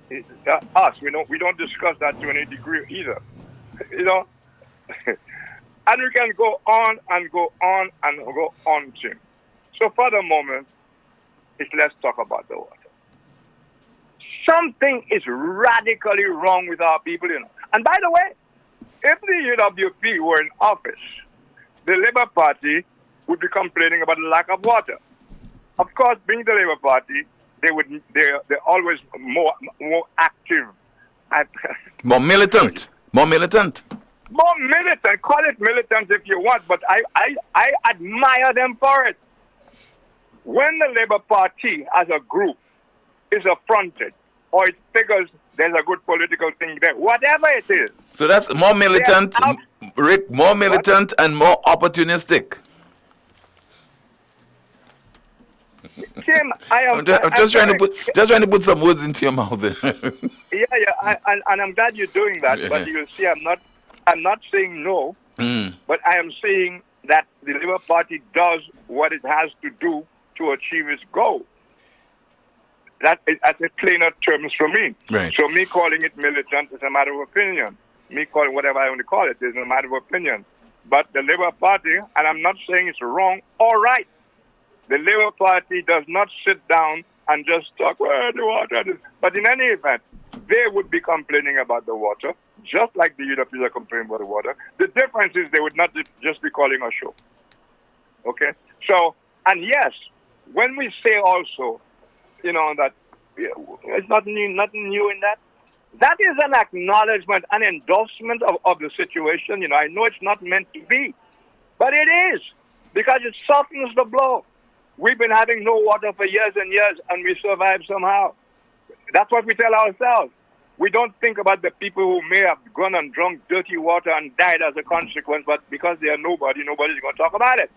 It's us. We don't discuss that to any degree either. And we can go on and go on and go on, Jim. So for the moment, let's talk about the water. Something is radically wrong with our people, And by the way, if the UWP were in office, the Labour Party would be complaining about the lack of water. Of course, being the Labour Party, they're always more active. More militant. More militant. Call it militant if you want, but I admire them for it. When the Labour Party as a group is affronted, or it figures there's a good political thing there, whatever it is. So that's more militant, Rick, more militant and more opportunistic. Tim, I'm just trying to put some words into your mouth. Yeah, and I'm glad you're doing that. But you see, I'm not saying no, but I am saying that the Labour Party does what it has to do to achieve its goal. That's a plainer terms for me. Right. So me calling it militant is a matter of opinion. Me calling whatever I want to call it is a matter of opinion. But the Labour Party, and I'm not saying it's wrong or right, the Labour Party does not sit down and just talk, well, the water. But in any event, they would be complaining about the water, just like the UWPs are complaining about the water. The difference is they would not just be calling a show. Okay? So, and yes, when we say also, that it's nothing new in that. That is an acknowledgement, an endorsement of the situation. I know it's not meant to be, but it is, because it softens the blow. We've been having no water for years and years, and we survive somehow. That's what we tell ourselves. We don't think about the people who may have gone and drunk dirty water and died as a consequence, but because they are nobody's going to talk about it.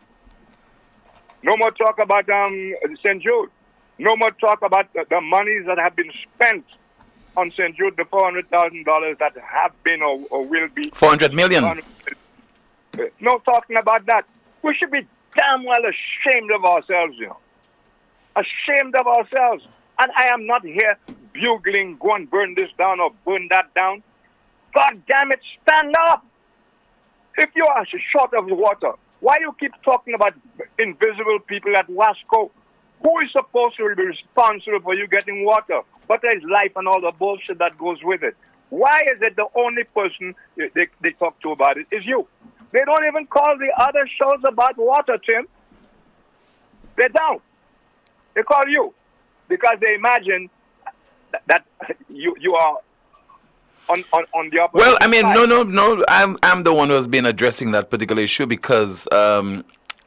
No more talk about St. Jude. No more talk about the monies that have been spent on St. Jude, the $400,000 that have been or will be. 400 million. No talking about that. We should be damn well ashamed of ourselves, Ashamed of ourselves. And I am not here bugling, go and burn this down or burn that down. God damn it, stand up. If you are short of water, why you keep talking about invisible people at Wasco? Who is supposed to be responsible for you getting water? But there's life and all the bullshit that goes with it. Why is it the only person they talk to about it is you? They don't even call the other shows about water, Tim. They don't. They call you because they imagine that you are on the opposite Well, I mean, side. no. I'm the one who has been addressing that particular issue because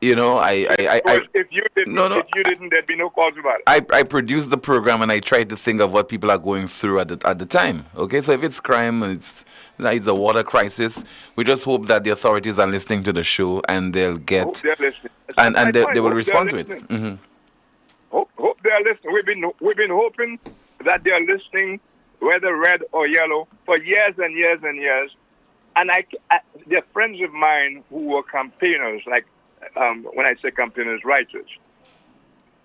If you didn't, there'd be no calls about it. I produced the program and I tried to think of what people are going through at the time. Okay, so if it's crime, it's a water crisis. We just hope that the authorities are listening to the show and they'll get Hope they're listening. and they will respond to it. Mm-hmm. Hope they're listening. We've been hoping that they're listening, whether red or yellow, for years and years and years. And they're friends of mine who were campaigners, like. When I say campaigners, writers,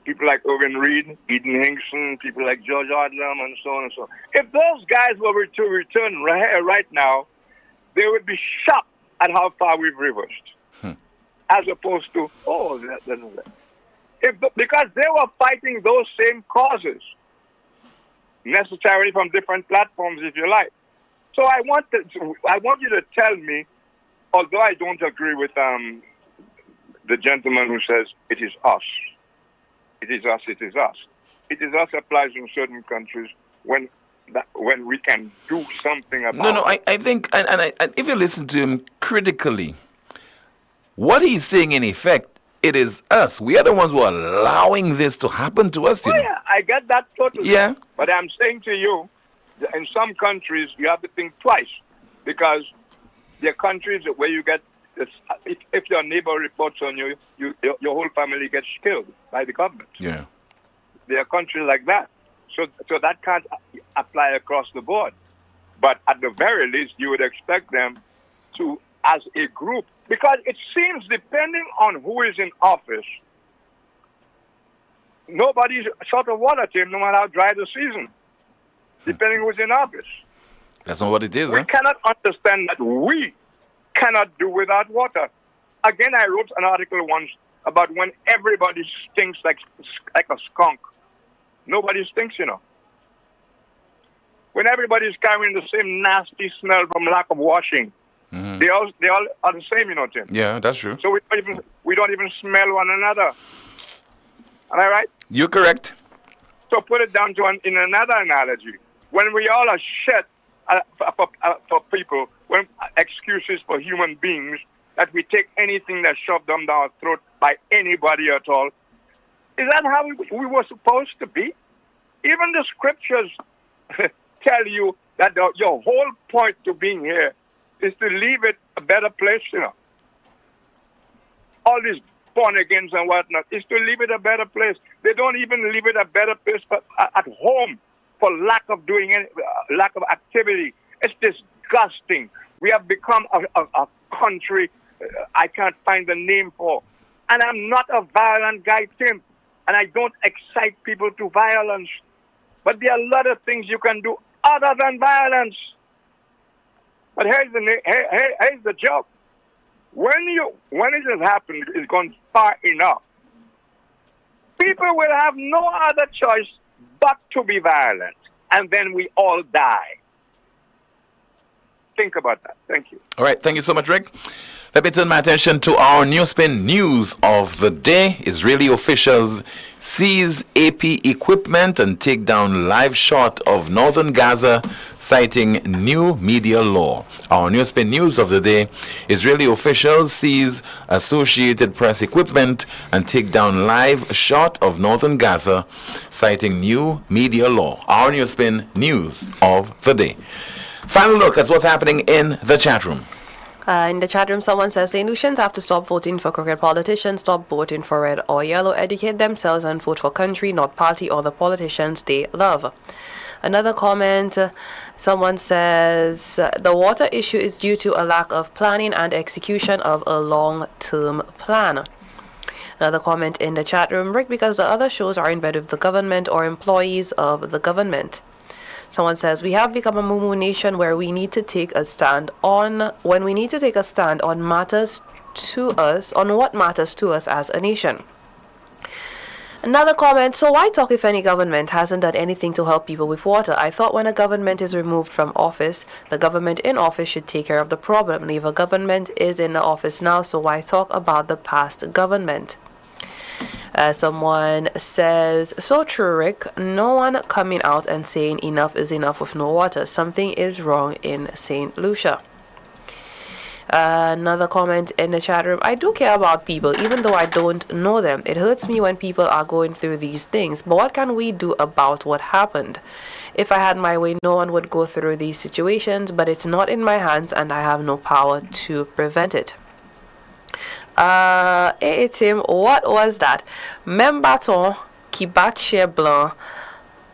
people like Owen Reed, Eden Hinkson, people like George Odlum, and so on and so on. If those guys were to return right now, they would be shocked at how far we've reversed, as opposed to because they were fighting those same causes, necessarily from different platforms, if you like. So I want you to tell me, although I don't agree with the gentleman who says it is us. It is us, it is us. It is us applies in certain countries when we can do something about it. No, I think, and if you listen to him critically, what he's saying in effect, it is us. We are the ones who are allowing this to happen to us. Yeah, I get that totally. Yeah. But I'm saying to you, in some countries, you have to think twice because there are countries where you get if your neighbor reports on you, your whole family gets killed by the government. Yeah. There are countries like that. So that can't apply across the board. But at the very least, you would expect them to, as a group, because it seems depending on who is in office, nobody's short of water, Tim, no matter how dry the season, depending who's in office. That's not what it is, We cannot understand that we cannot do without water. Again, I wrote an article once about when everybody stinks like a skunk. Nobody stinks, you know. When everybody's carrying the same nasty smell from lack of washing, they all are the same, you know, Tim. Yeah, that's true. So we don't even smell one another. Am I right? You're correct. So put it down to in another analogy. When we all are shit for people, when excuses for human beings, that we take anything that's shoved down our throat by anybody at all, is that how we were supposed to be? Even the scriptures tell you that your whole point to being here is to leave it a better place, you know. All these born-agains and whatnot is to leave it a better place. They don't even leave it a better place at home for lack of doing any, lack of activity. It's disgusting. We have become a country I can't find the name for. And I'm not a violent guy, Tim. And I don't excite people to violence. But there are a lot of things you can do other than violence. But here's the joke. When it has happened, it's gone far enough. People will have no other choice but to be violent. And then we all die. Think about that. Thank you. All right. Thank you so much, Rick. Let me turn my attention to our NewsSpin news of the day. Israeli officials seize AP equipment and take down live shot of northern Gaza, citing new media law. Our NewsSpin news of the day: Israeli officials seize Associated Press equipment and take down live shot of northern Gaza, citing new media law. Our NewsSpin news of the day. Final look at what's happening in the chat room. In the chat room, someone says St. Lucians have to stop voting for crooked politicians, stop voting for red or yellow, educate themselves and vote for country, not party or the politicians they love. Another comment, someone says the water issue is due to a lack of planning and execution of a long-term plan. Another comment in the chat room, Rick, because the other shows are in bed with the government or employees of the government. Someone says we have become a moo-moo nation where we need to take a stand on matters to us, on what matters to us as a nation. Another comment, so why talk if any government hasn't done anything to help people with water? I thought when a government is removed from office, the government in office should take care of the problem. Labour government is in the office now, so why talk about the past government? Someone says, so true, Rick. No one coming out and saying enough is enough with no water. Something is wrong in St. Lucia. Another comment in the chat room, I do care about people, even though I don't know them. It hurts me when people are going through these things. But what can we do about what happened? If I had my way, no one would go through these situations, but it's not in my hands and I have no power to prevent it. Tim, what was that? Même bâton qui bat chien blanc,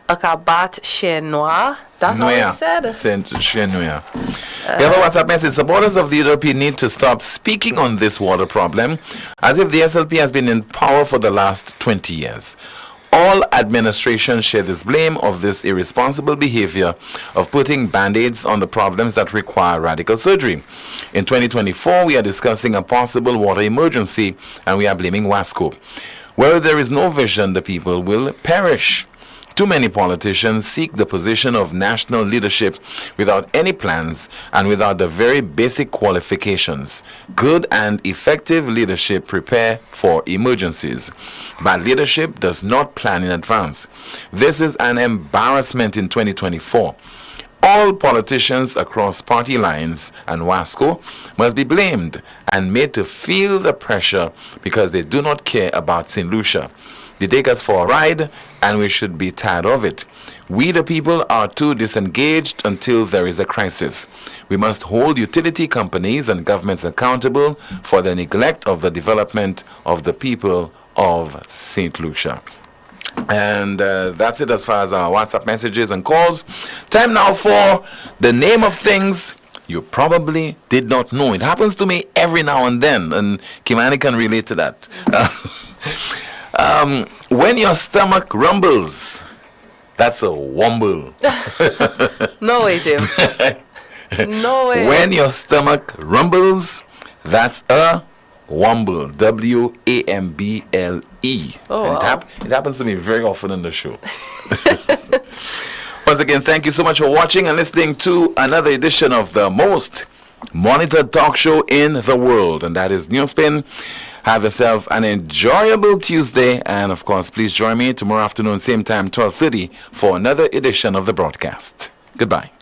bat chien noir. That's what he said. Chien noir. The other WhatsApp message: supporters of the UDP need to stop speaking on this water problem as if the SLP has been in power for the last 20 years. All administrations share this blame of this irresponsible behavior of putting band-aids on the problems that require radical surgery. In 2024, we are discussing a possible water emergency and we are blaming WASCO. Where there is no vision, the people will perish. Too many politicians seek the position of national leadership without any plans and without the very basic qualifications. Good and effective leadership prepare for emergencies. Bad leadership does not plan in advance. This is an embarrassment in 2024. All politicians across party lines and WASCO must be blamed and made to feel the pressure because they do not care about St. Lucia. They take us for a ride, and we should be tired of it. We, the people, are too disengaged until there is a crisis. We must hold utility companies and governments accountable for the neglect of the development of the people of St. Lucia. And that's it as far as our WhatsApp messages and calls. Time now for the name of things you probably did not know. It happens to me every now and then, and Kimani can relate to that. When your stomach rumbles, that's a wumble. No way, Jim. No way. When your stomach rumbles, that's a wumble. W-A-M-B-L-E. Oh, and wow. it happens to me very often in the show. Once again, thank you so much for watching and listening to another edition of the most monitored talk show in the world, and that is NewsSpin. Have yourself an enjoyable Tuesday, and of course, please join me tomorrow afternoon, same time, 12:30, for another edition of the broadcast. Goodbye.